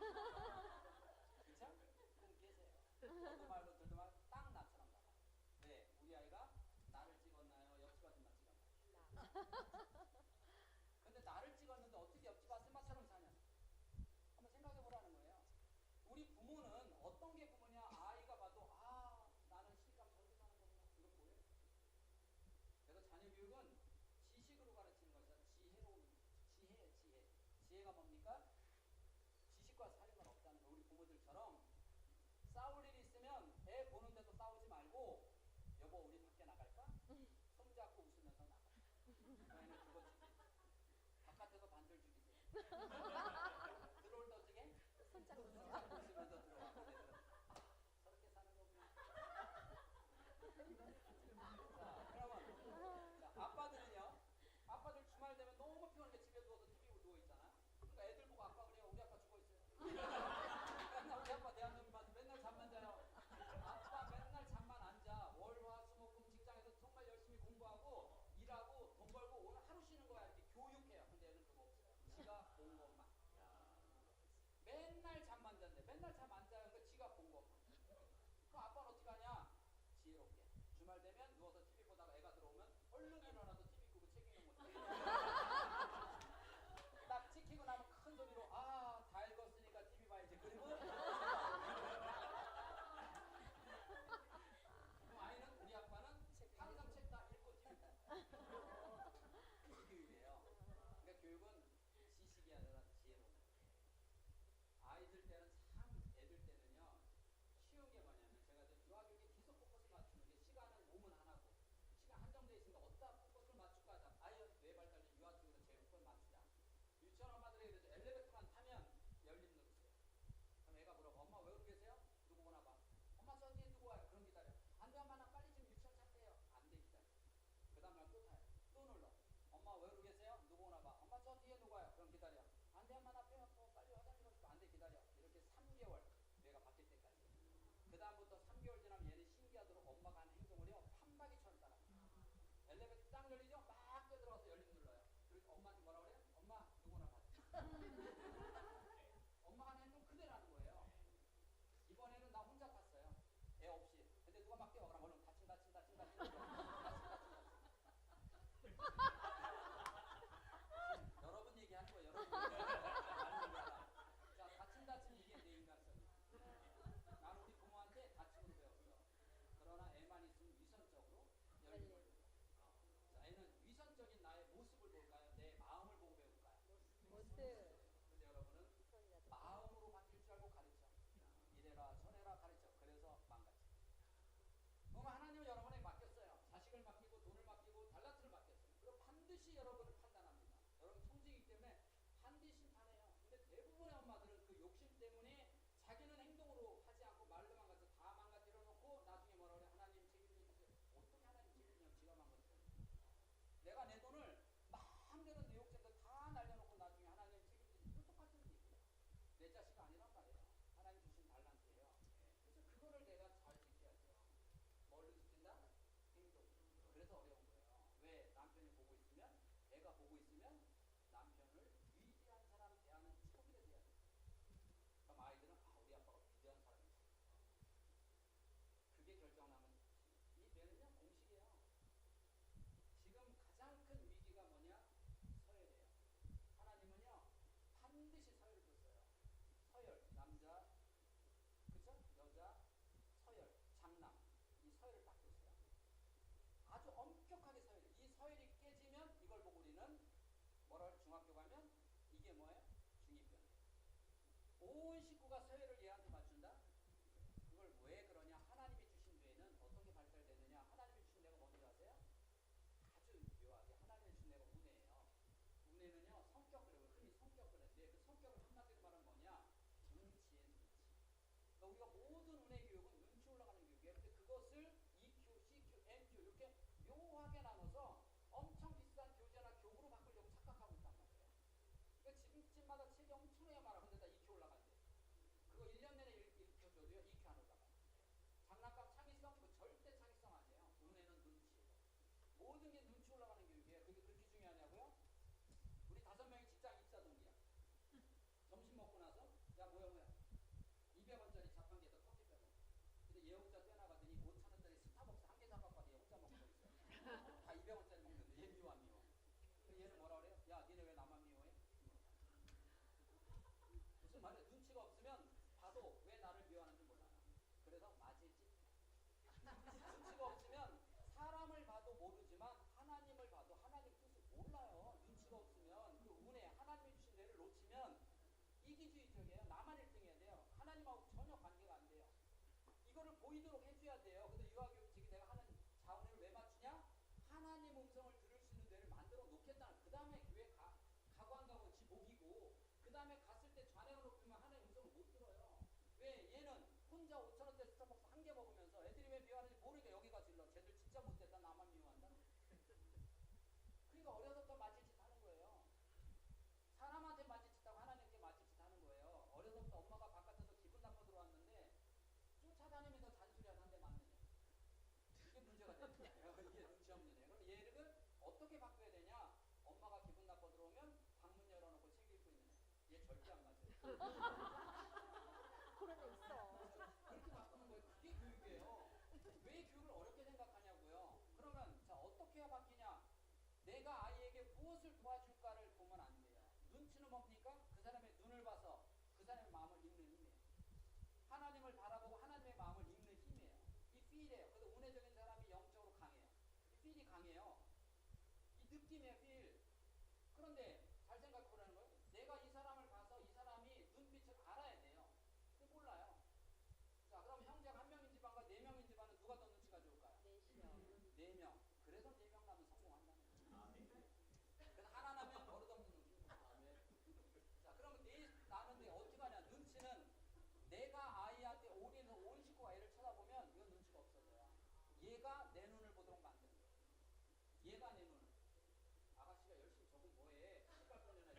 Speaker 1: 그쵸? 꿈 깨세요. 저도 말고 들도 말고 딱 나처럼 나가. 네, 우리 아이가 나를 찍었나요? 옆집 아줌마 찍었나요? 근데 나를 찍었는데 어떻게 옆집 아줌마처럼 사냐? 한번 생각해 보라는 거예요. 우리 부모는 어떤 게 부모냐? 아이가 봐도 아 나는 시집가면 저렇게 사는 거구나. 이거 보여요. 그래서 자녀 교육은 지식으로 가르치는 것이 아니라 지혜로운 지혜. 지혜가 뭡니까? 지식과 살인은 없다는 거. 우리 부모들처럼 싸울 일이 있으면 애 보는데도 싸우지 말고 여보 우리 밖에 나갈까? 손잡고 웃으면서 나가. 너희는 그거 죽이세요. 바깥에서 반절 죽이세요. 들어올 때 어떻게? 손잡고 웃으면서 들어가고 저렇게 사는 거구나. 자, 그러면 자, 아빠들 주말 되면 너무 피곤하니까 집에 누워서 TV 보고 누워 있잖아. 그러니까 애들 보고 아빠 그래요. 우리 아빠 죽어 있어요. 맨날 우리 아빠 대한민국 맞아. 맨날 잠만 자요. 아빠 맨날 잠만 안 자. 월화수목금 직장에서 정말 열심히 공부하고 일하고 돈 벌고 오늘 하루 쉬는 거야. 이렇게 교육해요. 근데 애는 그거 없어요. 지가 본 것만. 맨날 잠만 잔대. 맨날 잠 안 자요. 그러니까 지가 본 것만. 그럼 아빠는 어떻게 하냐? 지혜롭게. 주말 되면 누워서 TV 보다가 애가 들어오면 얼른 일어나서 TV 끄고 책 읽는 모습. 딱 찍히고 나면 큰 소리로 아, 다 읽었으니까 TV 봐야지. 그리고 그럼 아이는 우리 아빠는 항상 책 다 읽고 TV 봐. 이 교육이에요. 그러니까 교육은 지식이 아니라 지혜로운 거예요. 아이들 때는 참 애들 때는요. 쉬운 게 뭐냐면 제가 유아교육에 기소 포커스 맞추는 게 시간은 5분 하나고 시간 한정돼 있으니까 어디다 포커스를 맞출까 하자. 아이의 뇌 발달을 유아교육으로 제육권 맞추자. 유치원 엄마들에게 그러죠. 엘리베이터만 타면 열림 누르세요. 그럼 애가 물어봐. 엄마 왜 그러고 계세요? 누구 보나 봐. 엄마 저 뒤에 누구 와요? 그럼 기다려. 안 돼 엄마 나 빨리 지금 유치원 찼대요. 안 돼 기다려. 그 다음 날 또 타요. 또 눌러. 엄마 왜 그러고 계세요? 누구 오나 봐. 엄마 저 뒤에 누구 와요? 그럼 기다려. 안 돼 엄마 나 배 아파. 빨리 화장실 가고 싶어. 안 돼 기다려. 이렇게 3개월 뇌가 바뀔 때까지. 그 다음부터 3개월 지나면 얘는 신기하도록 엄마가 하는 행동을 해요. 판박이처럼 따라합니다. 엘리베이터 딱 열리죠? 막 뛰어들어가서 열림 눌러요. 그리고 엄마한테 뭐라 그래요? 엄마 누구나 봤지. 엄마가 하는 행동 그대로 하는 거예요. 이번에는 나 혼자 탔어요. 애 없이. 근데 누가 막 뛰어. 그럼 얼른 다친. 여러분 얘기하는 거예요. 여러분 자, 다친 이게 내 인간성이야. 나는 우리 부모한테 다침으로 배웠어. 그러나 애만 있으면 위선적으로 열림을 보여. 자, 애는 위선적인 나의 모습을 볼까요? 내 마음을 보고 배울까요?
Speaker 2: 모습.
Speaker 1: 근데 여러분은 마음으로 바뀔 줄 알고 가르쳐. 이래라 저래라 가르쳐. 그래서 망가져. 그럼 하나님은 여러분에게 맡겼어요. 자식을 맡기고 돈을 맡기고 달란트를 맡겼어요. 그리고 반드시 여러분을 판단합니다. 여러분 청지기 때문에 반드시 심판해요. 근데 대부분의 엄마들은 그 욕심 때문에 자기는 행동으로 하지 않고 말로만 가서 다 망가뜨려 놓고 나중에 뭐라 그래? 하나님 책임져 주세요. 어떻게 하나님 책임지냐고 지가 망가뜨려. 내가 내 돈을 마음대로 내 욕심도 다 날려놓고 나중에 하나님 책임지지. 이거 똑같은 얘기예요. 내 자식 아니란 말이에요. 하나님 주신 달란트예요. 그래서 그거를 내가 잘 지켜야죠. 뭘로 지킨다? 행동. 그래서 어려운 거예요. 왜? 남편이 보고 있으면, 애가 보고 있으면 남편을 위대한 사람 대하는 척이라 돼야 돼. 그럼 아이들은 아 우리 아빠가 위대한 사람이지. 그게 결정나면 이 뇌는요 공식이에요. 지금 가장 큰 위기가 뭐냐? 서열이에요. 하나님은요 반드시 서열을 줬어요. 서열, 남자, 그쵸? 여자, 서열, 장남. 이 서열을 딱 줬어요. 아주 엄격하게 서열이. 이 서열이 깨지면 이걸 보고 우리는 뭐라 중학교 가면 이게 뭐예요? 중이병. 온 식구가 서열을 얘한테 맞춘다? 그걸 왜 그러냐? 하나님이 주신 뇌는 어떤 게 발달되느냐? 하나님이 주신 뇌가 뭔지 아세요? 아주 묘하게 하나님이 주신 뇌가 우뇌예요. 우뇌는요 성격을 흔히 성격을 했는데 그 성격을 한마디로 말하면 뭐냐? 눈치에 눈치. 그러니까 우리가 모든 운의 교육은 눈치 올라가는 교육이에요. 근데 그것을 EQ, CQ, MQ 이렇게 묘하게 나눠서 엄청 비싼 교재나 교구로 바꾸려고 착각하고 있단 말이에요. 그러니까 집집마다 책이 엄청나게 많아. 근데 다 EQ 올라간대. 그거 1년 내내 읽혀줘도요 EQ 안 올라가요. 장난감 창의성? 그거 절대 창의성 아니에요. 운에는 눈치예요. 모든 게 눈치 올라가는 교육이에요. 그게 그렇게 중요하냐고요? 우리 5명이 직장 입사 동기야. 점심 먹고 나서 야 뭐야 보이도록 해줘야 돼요. 근데 유아교육직이 내가 하는 자원을 왜 맞추냐? 하나님 음성을 들을 수 있는 뇌를 만들어 놓겠다는. 그 다음에 교회 가고 안 가고 지 목이고, 그 다음에 갔을 때 좌뇌가 높으면 하나님 음성을 못 들어요. 왜? 얘는 혼자 5,000원대 스타벅스 한 개 먹으면서 애들이 왜 미워하는지 모르니까 여기 가서 일러. 쟤들 진짜 못됐다. 나만 미워한다. 그러니까 어려서부터 맞을 짓 하는 거예요. 사람한테 맞을 짓하고 하나님께 맞을 짓 하는 거예요. 어려서부터 엄마가 바깥에서 기분 나빠 들어왔는데 쫓아다니면서 잔소리하는 한대 맞느냐. 이게 문제가 되는 거예요. 이게 눈치 없는 애. 그럼 얘를 어떻게 바꿔야 되냐? 엄마가 기분 나빠 들어오면 방문 열어놓고 책 읽고 있는 애. 얘 절대 안 맞아요.
Speaker 2: 그런 애 있어.
Speaker 1: 그렇게 바꾸는 거예요. 그게 교육이에요. 왜 교육을 어렵게 생각하냐고요. 그러면 자 어떻게 해야 바뀌냐? 내가 아이에게 무엇을 도와줄까를 보면 안 돼요. 눈치는 뭡니까? 그 사람의 눈을 봐서 그 사람의 마음을 읽는 힘이에요. 하나님을 바라보고 하나님의 마음을 읽는 힘이에요. 이 필이에요. 그래서 운해적인 사람이 영적으로 강해요. 이 필이 강해요. 이 느낌이에요, 필. 그런데 잘 생각해보라는 거예요. 내가 이 사람을 봐서 이 사람이 눈빛을 알아야 돼요. 근데 몰라요. 자, 그럼 형제가 1명인 집안과 4명인 집안은 누가 더 눈치가 좋을까요? 4명. 그래서 4명 나면 성공한다는 거예요. 그래서 하나 나면 버릇없는 눈치. 자, 그러면 나는데 어떻게 하냐? 눈치는 내가 아이한테 올인해서 온 식구가 애를 쳐다보면 이건 눈치가 없어져요. 얘가 내 눈을 보도록 만드는 거예요. 얘가 내 눈을. 아가씨가 열심히 적은 뭐해? 색깔 꺼내놔.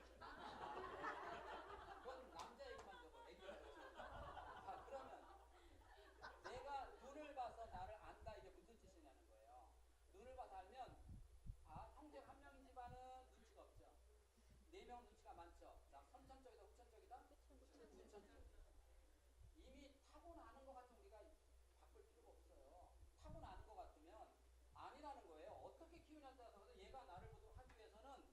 Speaker 1: 그건 남자 얘기만 적어. 애기가 적어. 자, 그러면 내가 눈을 봐서 나를 안다. 이게 무슨 뜻이냐는 거예요. 눈을 봐서 알면 형제 1명인 집안은 눈치가 없죠. 4명 눈치가 많죠. 자, 선천적이다, 후천적이다? 후천적. 이미 타고나는 것 같으면 우리가 바꿀 필요가 없어요. 타고나는 것 같으면 아니라는 거예요. 어떻게 키우냐에 따라서 얘가 나를 보도록 하기 위해서는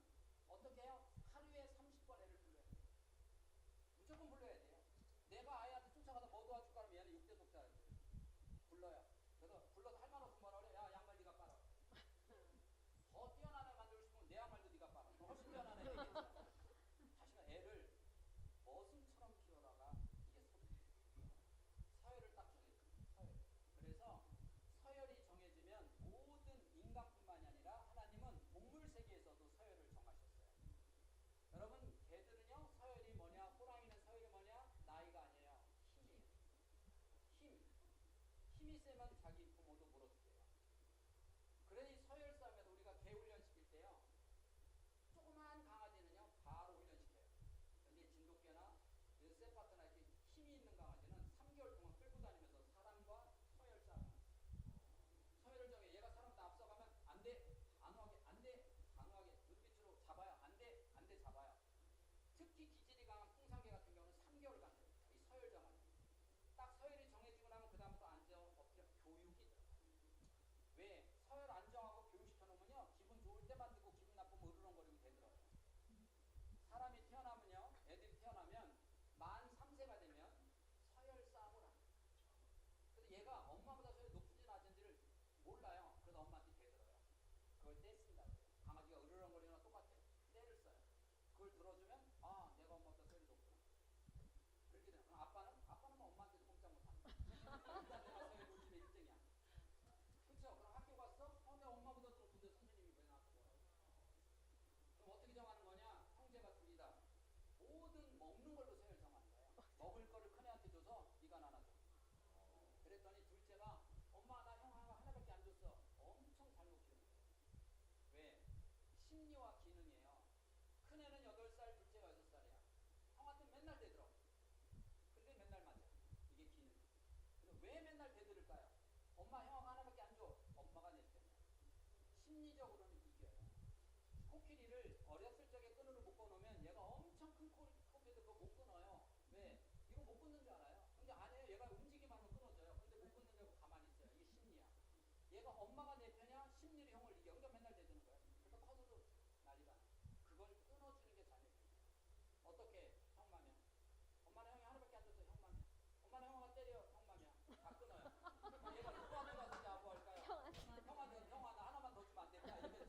Speaker 1: 어떻게 해요? 하루에 30번 애를 불러야 돼요. 무조건 불러야 돼요. 내가 아이한테 쫓아가서 뭐 도와줄까 하면 얘는 6대 독자 불러요. 그래서 불러서 할 말 없으면 뭐라 그래? 야, 양말 네가 빨아. 더 뛰어난 애 만들고 싶으면 내 양말도 네가 빨아. 훨씬 뛰어난 애 되겠잖아. 다시는 애를 머슴처럼 키워라가 이게 서열을 딱 정해줍니다. 서열. 그래서 서열이 정해지면 모든 인간뿐만이 아니라 하나님은 동물 세계에서도 서열을 정하셨어요. 여러분, 개들은요 서열이 뭐냐? 호랑이는 서열이 뭐냐? 나이가 아니에요. 힘이에요. 힘이 세면 자기 부모도 물어주세요. 그러니 서열 싸움에서 우리가 개 훈련 시킬 때요, 조그만 강아지는요 바로 훈련시켜요. 근데 진돗개나 세파트나 이렇게 힘이 있는 강아지는 3개월 동안 끌고 다니면서 사람과 서열 싸움. 서열을 정해. 얘가 사람도 앞서가면 안 돼, 단호하게, 안 돼, 단호하게 눈빛으로 잡아요. 안 돼, 안 돼, 잡아요. 특히 기질이 강한 풍산개 같은 경우는 3개월간 됩니다. 이 서열 정하는. 딱 서열이 정해지고 나면 그 다음부터 안정, 엎드려 교육이 들어가요. 왜? 서열 안정하고 교육시켜놓으면요 기분 좋을 때만 듣고 기분 나쁘면 으르렁거리고 되더라고요. 사람이 태어나면요, 애들이 태어나면 만 3세가 되면 서열 싸움을 합니다. 그래서 얘가 엄마보다 서열이 높은지 낮은지를 몰라요. 그래서 엄마한테 되들어요. 그걸 떼쓴다 그래요. 강아지가 으르렁거리는 거랑 똑같아요. 떼를 써요. 그걸 들어주면 내가 엄마보다 서열이 높구나. 그렇게 되면 아빠는 뭐 엄마한테도 꼼짝 못합니다. 일단 내가 서열 우리 집에 1등이야. 그렇죠? 그럼 학교 갔어? 내 엄마보다 더 높은데 선생님이 왜 나한테 뭐라고? 그럼 어떻게 정하는 거냐? 형제가 둘이다. 모든 먹는 걸로 서열 정하는 거예요. 먹을 거를 큰애한테 줘서 네가 나눠줘. 그랬더니 둘째가 엄마 나 형 하나밖에 안 줬어. 엄청 잘못 키우는 거예요. 왜? 심리와 기능이에요. 큰애는 8살, 둘째가 6살이야. 형한테 맨날 대들어. 근데 맨날 맞아. 이게 기능. 그래서 왜 맨날 대들을까요? 엄마 형아가 하나밖에 안 줘. 엄마가 낼 때문에. 심리적으로는 이겨요. 코끼리를 어렸을 적에 끈으로 묶어놓으면 얘가 엄청 큰 코끼리도 그거 못 끊어요. 왜? 이거 못 끊는 줄 알아요. 근데 아니에요. 얘가 움직이만 하면 끊어져요. 근데 못 끊는 줄 알고 가만히 있어요. 이게 심리야. 얘가 엄마가 내 편이야? 심리로 형을 이겨. 그러니까 맨날 대드는 거예요. 그래서 커서도 난리가 나. 그걸 끊어주는 게 자녀입니다. 어떻게? 형맘이야. 엄마는 형이 하나밖에 안 줬어. 형맘이야. 엄마는 형아가 때려. 형맘이야. 다 끊어요. 얘가 누구한테 가서 자부할까요? 형아 나 하나만 더 주면 안 될까? 이렇게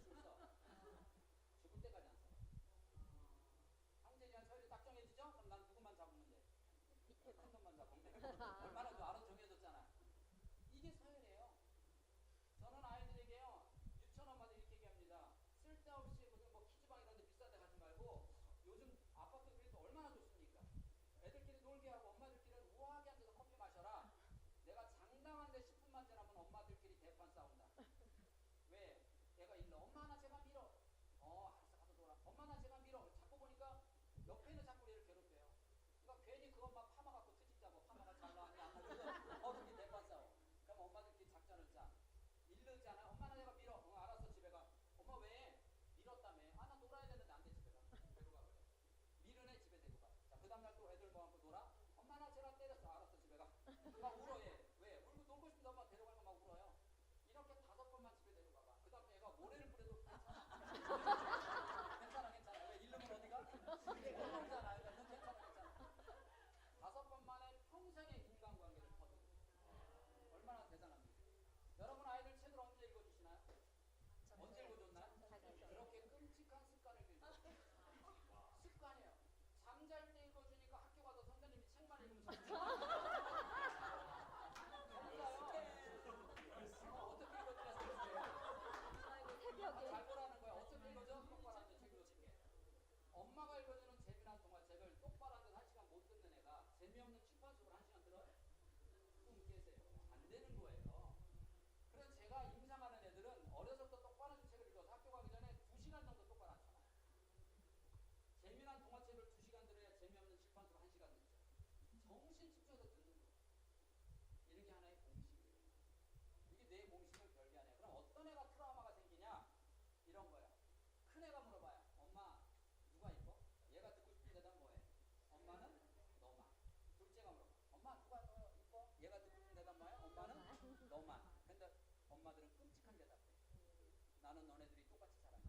Speaker 1: 나는 너네들이 똑같이 사랑해.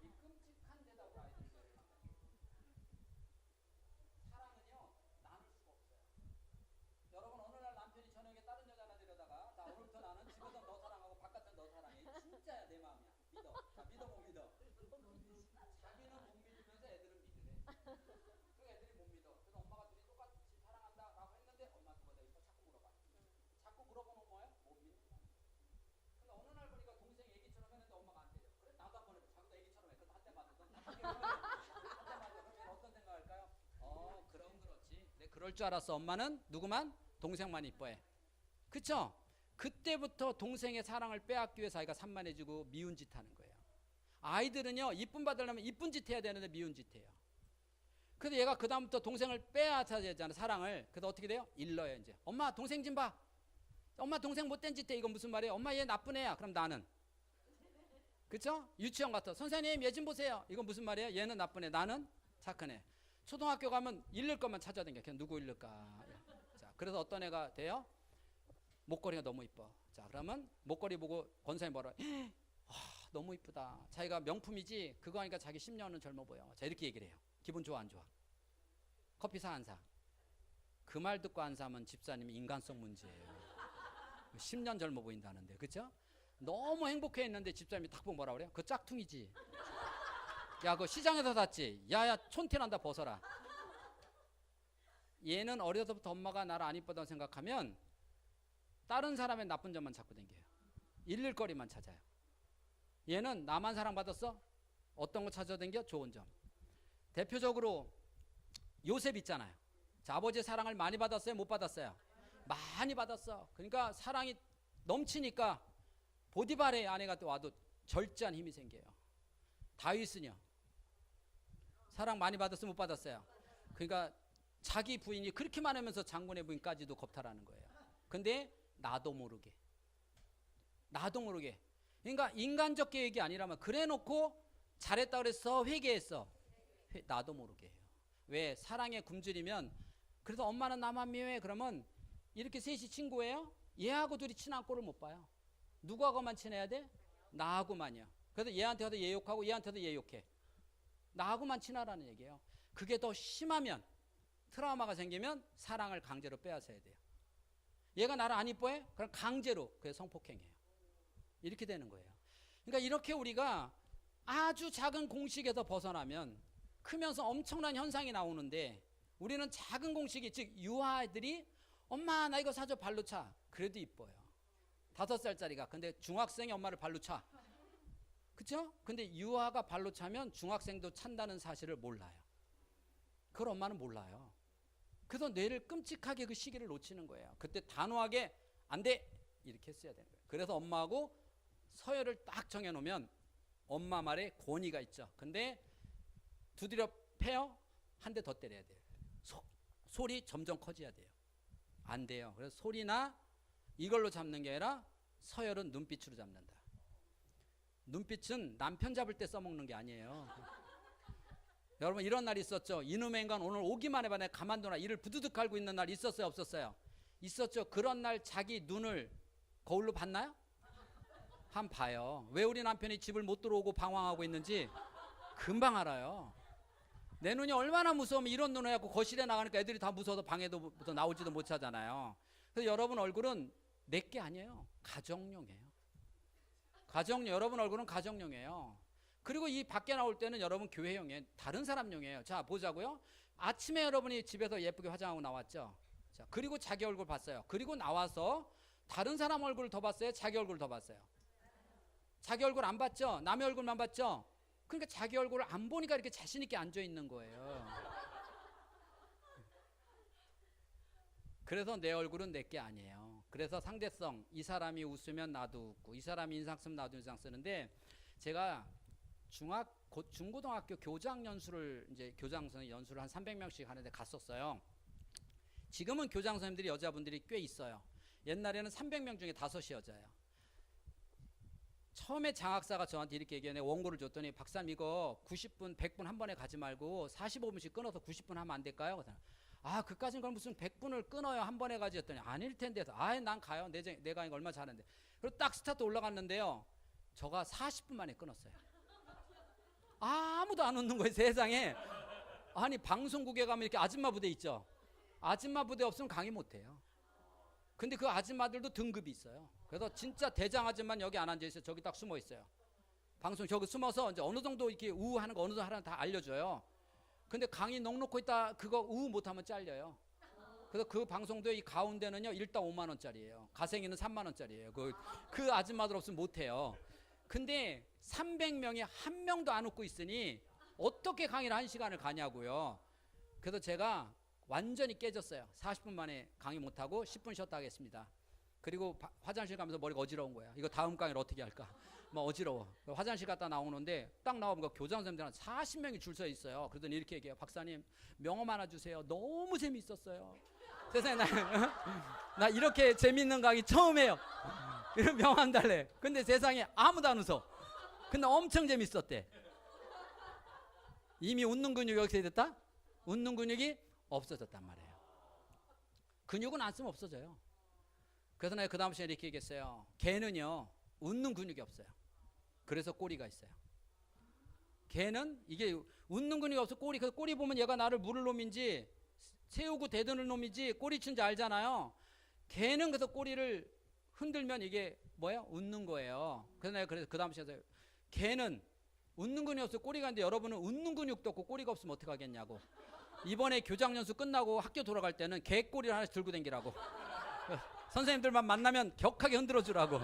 Speaker 1: 이 끔찍한 대답을 아이들에게 하는 거예요. 사랑은요 나눌 수가 없어요. 여러분 어느 날 남편이 저녁에 다른 여자 하나 데려다가 자 오늘부터 나는 집에서 너 사랑하고 바깥은 너 사랑해. 진짜야 내 마음이야. 믿어. 자 믿어 못 믿어. 자기는 못 믿으면서 애들은 믿으래. 그 애들이 못 믿어. 그래서 엄마가 둘이 똑같이 사랑한다라고 했는데 엄마 누가 더 이뻐 자꾸 물어봐. 자꾸 물어보면 뭐야? 못 믿는 거야. 근데 어느 날 보니까 동생이 애기처럼 했는데 엄마가 안 때려. 그래 나도 한번 해봐. 자기도 애기처럼 해. 그래서 한 대 맞아. 넌한대 맞아. 그러면 어떤 생각할까요? 그럼 그렇지. 내 그럴 줄 알았어. 엄마는 누구만? 동생만 이뻐해. 그쵸? 그때부터 동생의 사랑을 빼앗기 위해서 아이가 산만해지고 미운 짓 하는 거예요. 아이들은요 이쁨 받으려면 이쁜 짓 해야 되는데 미운 짓 해요. 그래서 얘가 그 다음부터 동생을 빼앗아야 되잖아. 사랑을. 그래서 어떻게 돼요? 일러요 이제. 엄마 동생 좀 봐. 엄마 동생 못된 짓 해. 이건 무슨 말이에요? 엄마 얘 나쁜 애야. 그럼 나는. 그쵸? 유치원 가서 선생님 얘 좀 보세요. 이건 무슨 말이에요? 얘는 나쁜 애. 나는 착한 애. 초등학교 가면 잃을 것만 찾아다녀. 그냥 누구 잃을까. 자, 그래서 어떤 애가 돼요? 목걸이가 너무 이뻐. 자, 그러면 목걸이 보고 권사님 뭐라? 너무 이쁘다. 자기가 명품이지 그거 하니까 자기 10년은 젊어 보여. 자, 이렇게 얘기를 해요. 기분 좋아 안 좋아? 커피 사 안 사? 그 말 듣고 안 사면 집사님이 인간성 문제예요. 10년 젊어 보인다는데, 그쵸? 너무 행복해했는데 집사님이 딱 보면 뭐라 그래요? 그 짝퉁이지. 야, 그거 시장에서 샀지. 야야, 촌티난다 벗어라. 얘는 어려서부터 엄마가 나를 안 이쁘다고 생각하면 다른 사람의 나쁜 점만 찾고 댕겨요. 잃을 거리만 찾아요. 얘는 나만 사랑받았어? 어떤 거 찾아 댕겨? 좋은 점. 대표적으로 요셉 있잖아요. 자, 아버지의 사랑을 많이 받았어요? 못 받았어요? 많이 받았어. 그러니까 사랑이 넘치니까 보디발의 아내가 또 와도 절제한 힘이 생겨요. 다윗은요 사랑 많이 받았어요? 못 받았어요? 그러니까 자기 부인이 그렇게 많으면서 장군의 부인까지도 겁탈하는 거예요. 근데 나도 모르게 그러니까 인간적 계획이 아니라면 그래놓고 잘했다 그래서 회개했어. 나도 모르게 해요. 왜? 사랑에 굶주리면. 그래서 엄마는 나만 미워해. 그러면 이렇게 셋이 친구예요? 얘하고 둘이 친한 꼴을 못 봐요. 누구하고만 친해야 돼? 나하고만요. 그래서 얘한테 가도 얘 욕하고 얘한테도 얘 욕해. 나하고만 친하라는 얘기예요. 그게 더 심하면 트라우마가 생기면 사랑을 강제로 빼앗아야 돼요. 얘가 나를 안 이뻐해? 그럼 강제로 그게 성폭행이에요. 이렇게 되는 거예요. 그러니까 이렇게 우리가 아주 작은 공식에서 벗어나면 크면서 엄청난 현상이 나오는데 우리는 작은 공식이 즉 유아들이 엄마 나 이거 사줘 발로 차. 그래도 이뻐요. 5살짜리가. 근데 중학생이 엄마를 발로 차. 그쵸? 근데 유아가 발로 차면 중학생도 찬다는 사실을 몰라요. 그걸 엄마는 몰라요. 그래서 뇌를 끔찍하게 그 시기를 놓치는 거예요. 그때 단호하게 안 돼! 이렇게 했어야 되는 거예요. 그래서 엄마하고 서열을 딱 정해놓으면 엄마 말에 권위가 있죠. 근데 두드려 패요? 한 대 더 때려야 돼요. 소리 점점 커져야 돼요. 안 돼요. 그래서 소리나 이걸로 잡는 게 아니라 서열은 눈빛으로 잡는다. 눈빛은 남편 잡을 때 써먹는 게 아니에요. 여러분 이런 날 있었죠. 이놈의 인간 오늘 오기만 해봐. 내가 가만두나. 이를 부두둑 갈고 있는 날 있었어요? 없었어요? 있었죠. 그런 날 자기 눈을 거울로 봤나요? 한 봐요. 왜 우리 남편이 집을 못 들어오고 방황하고 있는지 금방 알아요. 내 눈이 얼마나 무서우면 이런 눈을 해갖고 거실에 나가니까 애들이 다 무서워서 방에도 나오지도 못하잖아요. 그래서 여러분 얼굴은 내게 아니에요. 가정용이에요. 여러분 얼굴은 가정용이에요. 그리고 이 밖에 나올 때는 여러분 교회용이에요. 다른 사람용이에요. 자 보자고요. 아침에 여러분이 집에서 예쁘게 화장하고 나왔죠. 자 그리고 자기 얼굴 봤어요. 그리고 나와서 다른 사람 얼굴을 더 봤어요? 자기 얼굴을 더 봤어요? 자기 얼굴 안 봤죠? 남의 얼굴만 봤죠? 그러니까 자기 얼굴을 안 보니까 이렇게 자신 있게 앉아 있는 거예요. 그래서 내 얼굴은 내게 아니에요. 그래서 상대성, 이 사람이 웃으면 나도 웃고 이 사람이 인상 쓰면 나도 인상 쓰는데 제가 중고등학교 교장 연수를 이제 교장 선생님 연수를 한 300명씩 하는데 갔었어요. 지금은 교장 선생님들이 여자분들이 꽤 있어요. 옛날에는 300명 중에 5이 여자예요. 처음에 장학사가 저한테 이렇게 얘기해. 원고를 줬더니 박사님 이거 90분 100분 한 번에 가지 말고 45분씩 끊어서 90분 하면 안 될까요? 그래서 그까진 걸 무슨 100분을 끊어요 한 번에 가지 했더니 아닐 텐데 난 가요. 내가 이거 얼마 잘하는데. 그리고 딱 스타트 올라갔는데요. 저가 40분 만에 끊었어요. 아무도 안 웃는 거예요, 세상에. 아니, 방송국에 가면 이렇게 아줌마 부대 있죠. 아줌마 부대 없으면 강의 못 해요. 근데 그 아줌마들도 등급이 있어요. 그래서 진짜 대장 아줌마는 여기 안 앉아 있어요. 저기 딱 숨어 있어요. 방송 저기 숨어서 이제 어느 정도 이렇게 우하는 거 어느 정도 하나 다 알려줘요. 근데 강의 넉넉고 있다 그거 우 못하면 잘려요. 그래서 그 방송도의 이 가운데는요, 일단 5만 원짜리예요. 가생이는 3만 원짜리예요. 그 아줌마들 없으면 못 해요. 근데 300명이 한 명도 안 웃고 있으니 어떻게 강의를 1시간을 가냐고요. 그래서 제가 완전히 깨졌어요. 40분 만에 강의 못하고 10분 쉬었다 하겠습니다. 그리고 화장실 가면서 머리가 어지러운 거야. 이거 다음 강의를 어떻게 할까? 막 어지러워. 화장실 갔다 나오는데 딱 나오면 교장 선생님들한 40명이 줄 서 있어요. 그러더니 이렇게 얘기해요. 박사님, 명함 하나 주세요. 너무 재미있었어요. 세상에 나 이렇게 재밌는 강의 처음 해요. 이런 명함 달래. 근데 세상에 아무도 안 웃어. 근데 엄청 재밌었대. 이미 웃는 근육이 어떻게 됐다? 웃는 근육이 없어졌단 말이에요. 근육은 안 쓰면 없어져요. 그래서 내가 그 다음 시간에 이렇게 얘기했어요. 개는요, 웃는 근육이 없어요. 그래서 꼬리가 있어요. 개는 이게 웃는 근육이 없어. 그래서 꼬리 보면 얘가 나를 물을 놈인지 세우고 대드는 놈인지 꼬리친지 알잖아요. 개는 그래서 꼬리를 흔들면 이게 뭐예요? 웃는 거예요. 그래서 내가 그 다음 시간에 개는 웃는 근육이 없어. 꼬리가 있는데 여러분은 웃는 근육도 없고 꼬리가 없으면 어떻게 하겠냐고. 이번에 교장연수 끝나고 학교 돌아갈 때는 개 꼬리를 하나씩 들고 다니라고. 선생님들만 만나면 격하게 흔들어 주라고.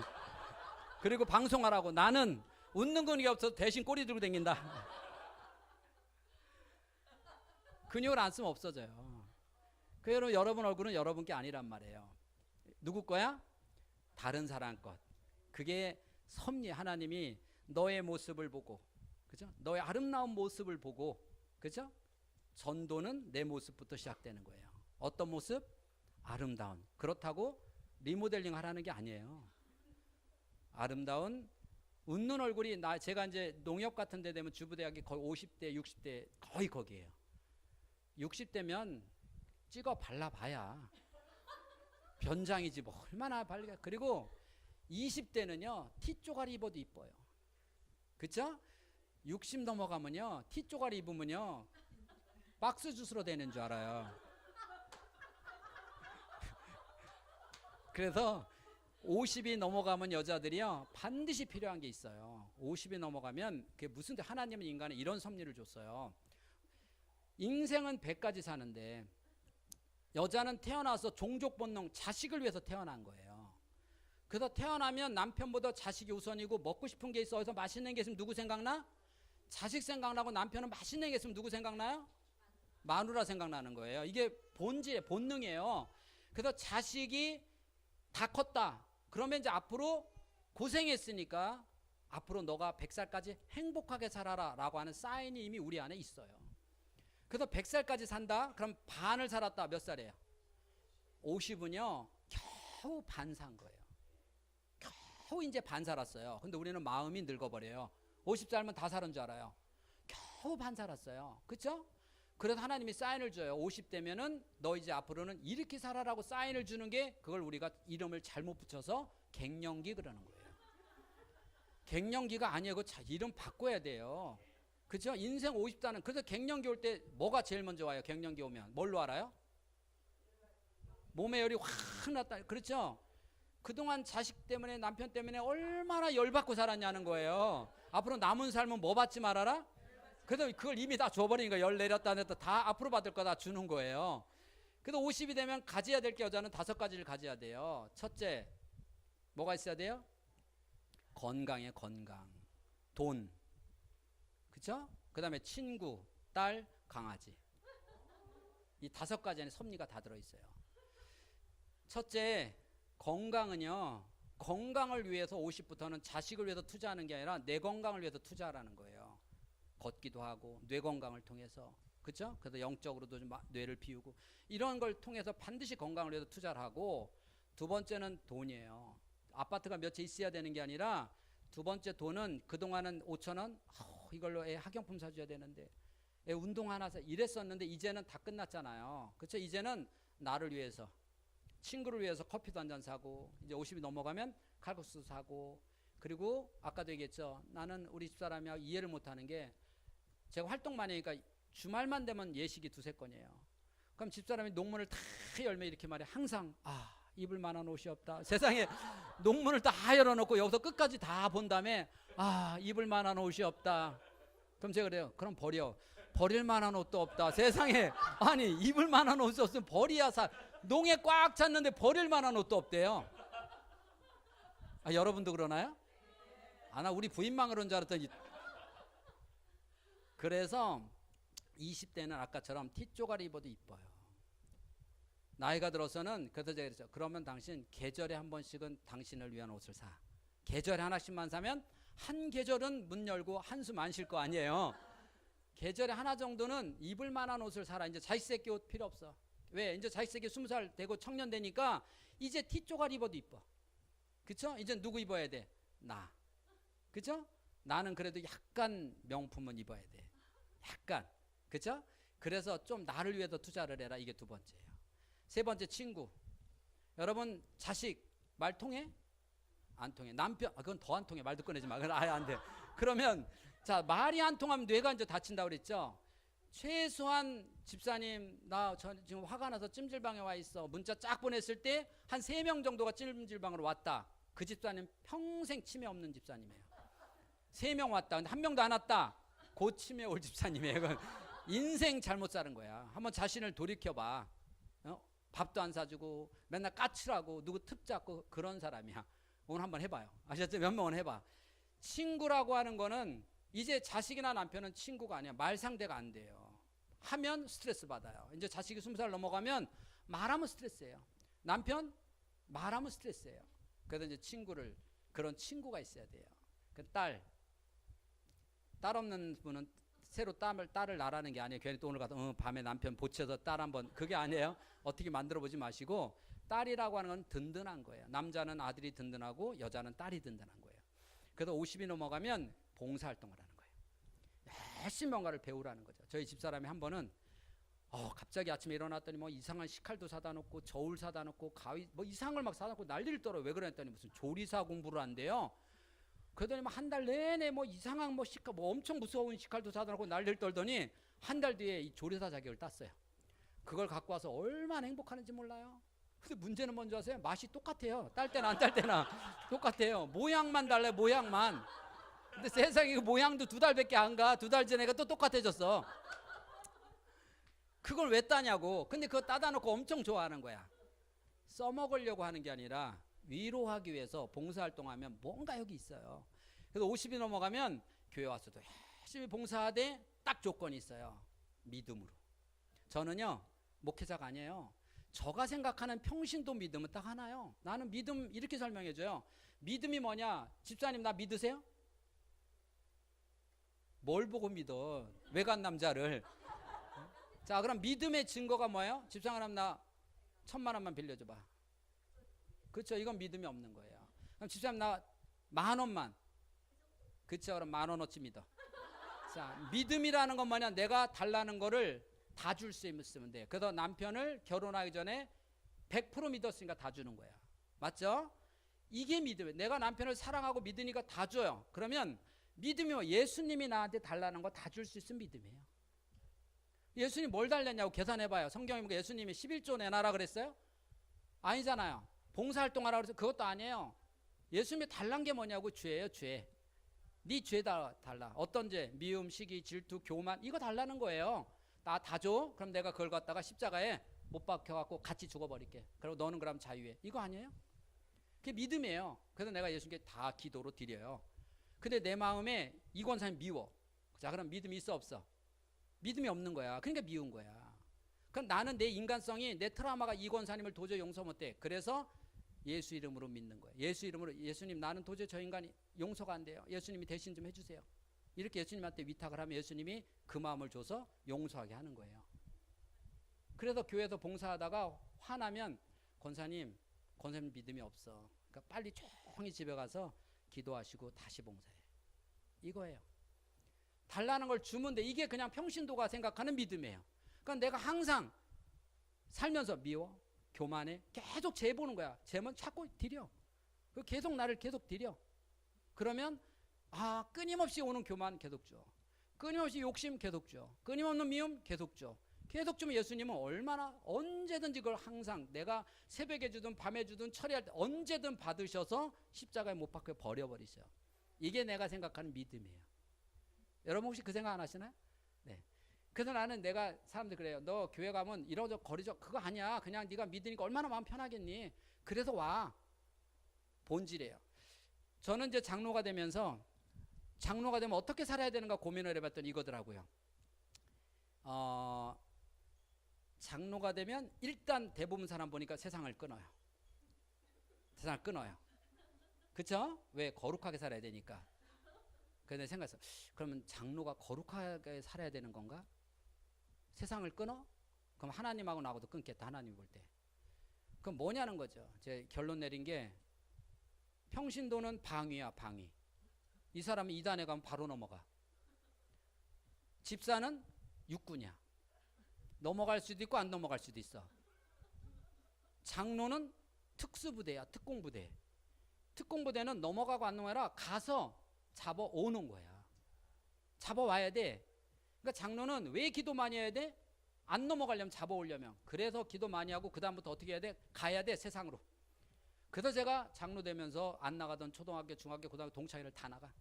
Speaker 1: 그리고 방송하라고. 나는 웃는 근육이 없어서 대신 꼬리 들고 다닌다. 근육을 안 쓰면 없어져요. 그 여러분 얼굴은 여러분 게 아니란 말이에요. 누구 거야? 다른 사람 것. 그게 섭리. 하나님이 너의 모습을 보고, 그죠? 너의 아름다운 모습을 보고, 그죠? 전도는 내 모습부터 시작되는 거예요. 어떤 모습? 아름다운. 그렇다고 리모델링 하라는 게 아니에요. 아름다운 웃는 얼굴이 제가 이제 농협 같은 데 되면 주부대학이 거의 50대, 60대 거의 거기에요. 60대면 찍어 발라봐야 변장이지 뭐 얼마나 발려. 그리고 20대는요 티쪼가리 입어도 이뻐요. 그쵸? 60 넘어가면요 티쪼가리 입으면요 박스 주스로 되는 줄 알아요. 그래서 50이 넘어가면 여자들이요 반드시 필요한 게 있어요. 50이 넘어가면 그게 무슨 하나님은 인간에 이런 섭리를 줬어요. 인생은 100까지 사는데 여자는 태어나서 종족 본능 자식을 위해서 태어난 거예요. 그래서 태어나면 남편보다 자식이 우선이고 먹고 싶은 게 있어. 어디서 맛있는 게 있으면 누구 생각나? 자식 생각나고 남편은 맛있는 게 있으면 누구 생각나요? 마누라 생각나는 거예요. 이게 본질의 본능이에요. 그래서 자식이 다 컸다. 그러면 이제 앞으로 고생했으니까 앞으로 너가 100살까지 행복하게 살아라 라고 하는 사인이 이미 우리 안에 있어요. 그래서 100살까지 산다? 그럼 반을 살았다. 몇 살이에요? 50은요 겨우 반 산 거예요. 겨우 이제 반 살았어요. 근데 우리는 마음이 늙어버려요. 50살면 다 살은 줄 알아요. 겨우 반 살았어요. 그렇죠? 그래서 하나님이 사인을 줘요. 50대면은 너 이제 앞으로는 이렇게 살아라고 사인을 주는 게, 그걸 우리가 이름을 잘못 붙여서 갱년기 그러는 거예요. 갱년기가 아니고 이름 바꿔야 돼요. 그죠? 인생 50다는. 그래서 갱년기 올 때 뭐가 제일 먼저 와요? 갱년기 오면 뭘로 알아요? 몸에 열이 확 났다. 그렇죠? 그동안 자식 때문에 남편 때문에 얼마나 열받고 살았냐는 거예요. 앞으로 남은 삶은 뭐 받지 말아라? 그래서 그걸 이미 다 줘버리니까 열 내렸다 냈다 다 앞으로 받을 거 다 주는 거예요. 그래서 50이 되면 가져야 될 게 여자는 5가지를 가져야 돼요. 첫째, 뭐가 있어야 돼요? 건강에 건강, 돈, 그쵸? 그 다음에 친구, 딸, 강아지. 이 5가지 안에 섭리가 다 들어있어요. 첫째, 건강은요, 건강을 위해서 50부터는 자식을 위해서 투자하는 게 아니라 내 건강을 위해서 투자하라는 거예요. 걷기도 하고 뇌 건강을 통해서, 그렇죠? 그래서 영적으로도 좀 뇌를 비우고 이런 걸 통해서 반드시 건강을 위해서 투자를 하고, 두 번째는 돈이에요. 아파트가 몇 채 있어야 되는 게 아니라 두 번째 돈은 그동안은 5,000원 이걸로 애 학용품 사줘야 되는데 애 운동 하나 사 이랬었는데 이제는 다 끝났잖아요. 그렇죠? 이제는 나를 위해서, 친구를 위해서 커피도 한 잔 사고, 이제 50이 넘어가면 칼국수 사고, 그리고 아까도 얘기했죠. 나는 우리 집사람이 이해를 못하는 게 제가 활동 많이 하니까 주말만 되면 예식이 두세 건이에요. 그럼 집사람이 농문을 다 열면 이렇게 말해. 항상 입을 만한 옷이 없다. 세상에 농문을 다 열어놓고 여기서 끝까지 다 본 다음에 입을 만한 옷이 없다. 그럼 제가 그래요. 그럼 버려. 버릴 만한 옷도 없다. 세상에 아니 입을 만한 옷이 없으면 버려야 농에 꽉 찼는데 버릴 만한 옷도 없대요. 여러분도 그러나요? 나 우리 부인만 그런 줄 알았더니. 그래서 20대는 아까처럼 티쪼가리 입어도 이뻐요. 나이가 들어서는 그래서 제가 그랬죠. 그러면 당신 계절에 한 번씩은 당신을 위한 옷을 사. 계절에 하나씩만 사면 한 계절은 문 열고 한숨 안 쉴 거 아니에요. 계절에 하나 정도는 입을 만한 옷을 사라. 이제 자식 새끼 옷 필요 없어. 왜? 이제 자식 새끼 20살 되고 청년 되니까 이제 티쪼가리 입어도 이뻐. 그쵸? 이제 누구 입어야 돼? 나. 그쵸? 나는 그래도 약간 명품은 입어야 돼. 약간. 그쵸? 그래서 좀 나를 위해서 투자를 해라. 이게 두 번째예요. 세 번째, 친구. 여러분 자식 말 통해? 안 통해. 남편 그건 더 안 통해. 말도 꺼내지 마. 그건 아예 안 돼. 그러면 자 말이 안 통하면 뇌가 이제 다친다고 그랬죠. 최소한 집사님 나 지금 화가 나서 찜질방에 와 있어. 문자 쫙 보냈을 때 한 3명 정도가 찜질방으로 왔다. 그 집사님 평생 치매 없는 집사님이에요. 3명 왔다. 근데 한 명도 안 왔다. 곧 치매 올 집사님이에요. 그건 인생 잘못 사는 거야. 한번 자신을 돌이켜봐. 밥도 안 사주고 맨날 까칠하고 누구 틈 잡고 그런 사람이야. 오늘 한번 해봐요. 아셨죠? 몇 명은 해봐. 친구라고 하는 거는 이제 자식이나 남편은 친구가 아니야. 말 상대가 안 돼요. 하면 스트레스 받아요. 이제 자식이 20살 넘어가면 말하면 스트레스예요. 남편 말하면 스트레스예요. 그래서 이제 친구를 그런 친구가 있어야 돼요. 그 딸 없는 분은 새로 딸을 낳으라는 게 아니에요. 괜히 또 오늘 가서 밤에 남편 보채서 딸 한번 그게 아니에요. 어떻게 만들어 보지 마시고 딸이라고 하는 건 든든한 거예요. 남자는 아들이 든든하고 여자는 딸이 든든한 거예요. 그래서 50이 넘어가면 봉사활동을 하는 거예요. 열심히 뭔가를 배우라는 거죠. 저희 집사람이 한 번은 갑자기 아침에 일어났더니 뭐 이상한 식칼도 사다 놓고 저울 사다 놓고 가위 뭐 이상한 걸 막 사다 놓고 난리를 떨어요. 왜 그랬더니 무슨 조리사 공부를 한대요. 그러더니 뭐 한 달 내내 뭐 이상한 뭐 식칼 뭐 엄청 무서운 식칼도 사다 놓고 난리를 떨더니 한 달 뒤에 이 조리사 자격을 땄어요. 그걸 갖고 와서 얼마나 행복하는지 몰라요. 근데 문제는 뭔지 아세요? 맛이 똑같아요. 딸 때나 안 딸 때나 똑같아요. 모양만 달라요. 모양만. 근데 세상에 그 모양도 2달밖에 안 가. 2달 전에가 또 똑같아졌어. 그걸 왜 따냐고. 근데 그거 따다 놓고 엄청 좋아하는 거야. 써먹으려고 하는 게 아니라 위로하기 위해서 봉사활동하면 뭔가 여기 있어요. 그래서 50이 넘어가면 교회 와서도 열심히 봉사하되 딱 조건이 있어요. 믿음으로. 저는요 목회자가 아니에요. 저가 생각하는 평신도 믿음은 딱 하나요. 나는 믿음 이렇게 설명해줘요. 믿음이 뭐냐? 집사님 나 믿으세요? 뭘 보고 믿어? 외간 남자를. 자 그럼 믿음의 증거가 뭐예요? 집사님 나 1,000만 원만 빌려줘봐. 그렇죠. 이건 믿음이 없는 거예요. 그럼 집사님 나 10,000원만. 그렇죠. 그럼 10,000원어치 믿어. 자 믿음이라는 건 뭐냐? 내가 달라는 거를 다 줄 수 있으면 돼. 그래서 남편을 결혼하기 전에 100% 믿었으니까 다 주는 거야. 맞죠? 이게 믿음이에요. 내가 남편을 사랑하고 믿으니까 다 줘요. 그러면 믿음이 뭐 예수님이 나한테 달라는 거 다 줄 수 있으면 믿음이에요. 예수님 뭘 달랬냐고 계산해봐요. 성경에 보니까 예수님이 11조 내놔라 그랬어요? 아니잖아요. 봉사활동하라 그래서 그것도 아니에요. 예수님이 달란 게 뭐냐고 죄예요. 죄. 네 죄 달라. 어떤 죄? 미움, 시기, 질투, 교만 이거 달라는 거예요. 나 다 줘? 그럼 내가 그걸 갖다가 십자가에 못 박혀갖고 같이 죽어버릴게. 그리고 너는 그럼 자유해. 이거 아니에요? 그게 믿음이에요. 그래서 내가 예수님께 다 기도로 드려요. 근데 내 마음에 이 권사님 미워. 자 그럼 믿음이 있어 없어? 믿음이 없는 거야. 그러니까 미운 거야. 그럼 나는 내 인간성이 내 트라우마가 이 권사님을 도저히 용서 못해. 그래서 예수 이름으로 믿는 거예요. 예수 이름으로 예수님 나는 도저히 저 인간이 용서가 안 돼요. 예수님이 대신 좀 해주세요. 이렇게 예수님한테 위탁을 하면 예수님이 그 마음을 줘서 용서하게 하는 거예요. 그래서 교회에서 봉사하다가 화나면 권사님 믿음이 없어. 그러니까 빨리 조용히 집에 가서 기도하시고 다시 봉사해. 이거예요. 달라는 걸 주면 돼. 이게 그냥 평신도가 생각하는 믿음이에요. 그러니까 내가 항상 살면서 미워, 교만해 계속 재보는 거야. 재면 자꾸 드려. 계속 나를 계속 드려. 그러면 끊임없이 오는 교만 계속 줘. 끊임없이 욕심 계속 줘. 끊임없는 미움 계속 줘. 계속 주면 예수님은 얼마나 언제든지 그걸 항상 내가 새벽에 주든 밤에 주든 처리할 때 언제든 받으셔서 십자가에 못 박혀 버려버리셔. 이게 내가 생각하는 믿음이에요. 여러분 혹시 그 생각 안 하시나요? 네. 그래서 나는 내가 사람들 그래요. 너 교회 가면 이러저 거리저 그거 아니야. 그냥 네가 믿으니까 얼마나 마음 편하겠니? 그래서 와. 본질이에요. 저는 이제 장로가 되면 어떻게 살아야 되는가 고민을 해봤더니 이거더라고요. 장로가 되면 일단 대부분 사람 보니까 세상을 끊어요. 세상을 끊어요. 그쵸? 왜? 거룩하게 살아야 되니까. 그래서 생각했어. 그러면 장로가 거룩하게 살아야 되는 건가? 세상을 끊어? 그럼 하나님하고 나하고도 끊겠다. 하나님 볼 때. 그럼 뭐냐는 거죠. 제 결론 내린 게 평신도는 방위야, 방위. 이 사람이 이단에 가면 바로 넘어가. 집사는 육군이야. 넘어갈 수도 있고 안 넘어갈 수도 있어. 장로는 특수부대야, 특공부대. 특공부대는 넘어가고 안 넘어가라 가서 잡아오는 거야. 잡아와야 돼. 그러니까 장로는 왜 기도 많이 해야 돼? 안 넘어가려면 잡아오려면. 그래서 기도 많이 하고 그 다음부터 어떻게 해야 돼? 가야 돼, 세상으로. 그래서 제가 장로 되면서 안 나가던 초등학교, 중학교, 고등학교 동창회를 다 나가.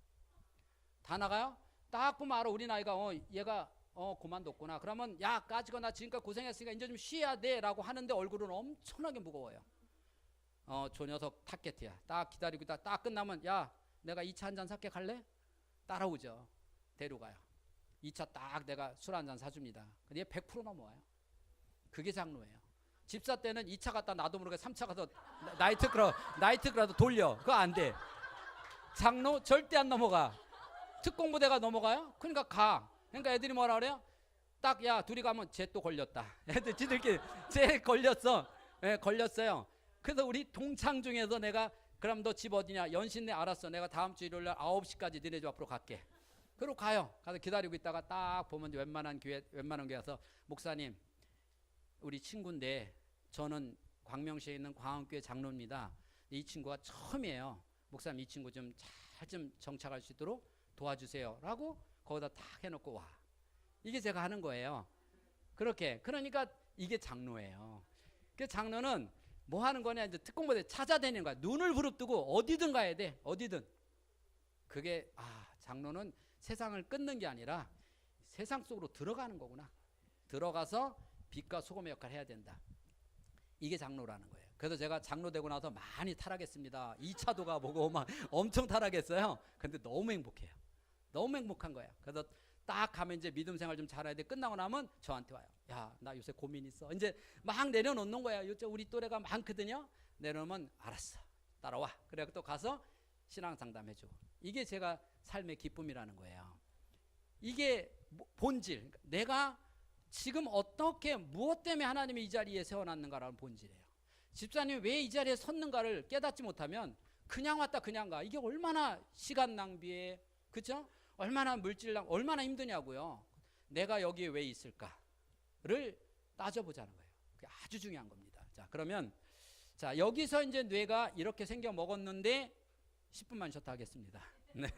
Speaker 1: 다 나가요? 딱 보면 알아. 우리 나이가 얘가 그만뒀구나. 그러면 야 까지고 나 지금까지 고생했으니까 이제 좀 쉬어야 돼 라고 하는데 얼굴은 엄청나게 무거워요. 저 녀석 타겟이야. 딱 기다리고 있다. 딱 끝나면 야 내가 2차 한잔 살게 갈래? 따라오죠. 데려가요. 2차 딱 내가 술 한잔 사줍니다. 근데 얘 100% 넘어와요. 그게 장로예요. 집사 때는 2차 갔다 나도 모르게 3차 가서 나이트크라도 돌려. 그거 안 돼. 장로 절대 안 넘어가. 특공부대가 넘어가요? 그러니까 가. 그러니까 애들이 뭐라 그래요? 딱 야 둘이 가면 쟤 또 걸렸다. 애들 지들끼리 쟤 걸렸어. 예, 걸렸어요. 그래서 우리 동창 중에서 내가 그럼 너 집 어디냐? 연신내 알았어. 내가 다음 주 일요일 날 9시까지 니네 집 앞으로 갈게. 그리고 가요. 가서 기다리고 있다가 딱 보면 웬만한 교회 와서 목사님 우리 친구인데 저는 광명시에 있는 광흥교회 장로입니다. 이 친구가 처음이에요. 목사님 이 친구 좀 잘 좀 정착할 수 있도록 도와주세요. 라고 거기다 딱 해놓고 와. 이게 제가 하는 거예요. 그렇게. 그러니까 이게 장로예요. 그 장로는 뭐 하는 거냐? 이제 특공부대 찾아다니는 거야. 눈을 부릅뜨고 어디든 가야 돼. 어디든. 그게 장로는 세상을 끊는 게 아니라 세상 속으로 들어가는 거구나. 들어가서 빛과 소금의 역할을 해야 된다. 이게 장로라는 거예요. 그래서 제가 장로 되고 나서 많이 타락했습니다. 2차도 가보고 막 엄청 타락했어요. 근데 너무 행복해요. 너무 행복한 거야. 그래서 딱 가면 이제 믿음 생활 좀 잘해야 돼. 끝나고 나면 저한테 와요. 야, 나 요새 고민 있어. 이제 막 내려놓는 거야. 요새 우리 또래가 많거든요. 내려놓으면 알았어. 따라와. 그래 또 가서 신앙 상담해주고. 이게 제가 삶의 기쁨이라는 거예요. 이게 본질. 내가 지금 어떻게 무엇 때문에 하나님이 이 자리에 세워놨는가라는 본질이에요. 집사님이 왜 이 자리에 섰는가를 깨닫지 못하면 그냥 왔다 그냥 가. 이게 얼마나 시간 낭비에 그렇죠? 얼마나 물질 얼마나 힘드냐고요. 내가 여기에 왜 있을까를 따져보자는 거예요. 그게 아주 중요한 겁니다. 자, 그러면 자 여기서 이제 뇌가 이렇게 생겨 먹었는데 10분만 쉬었다 하겠습니다. 네.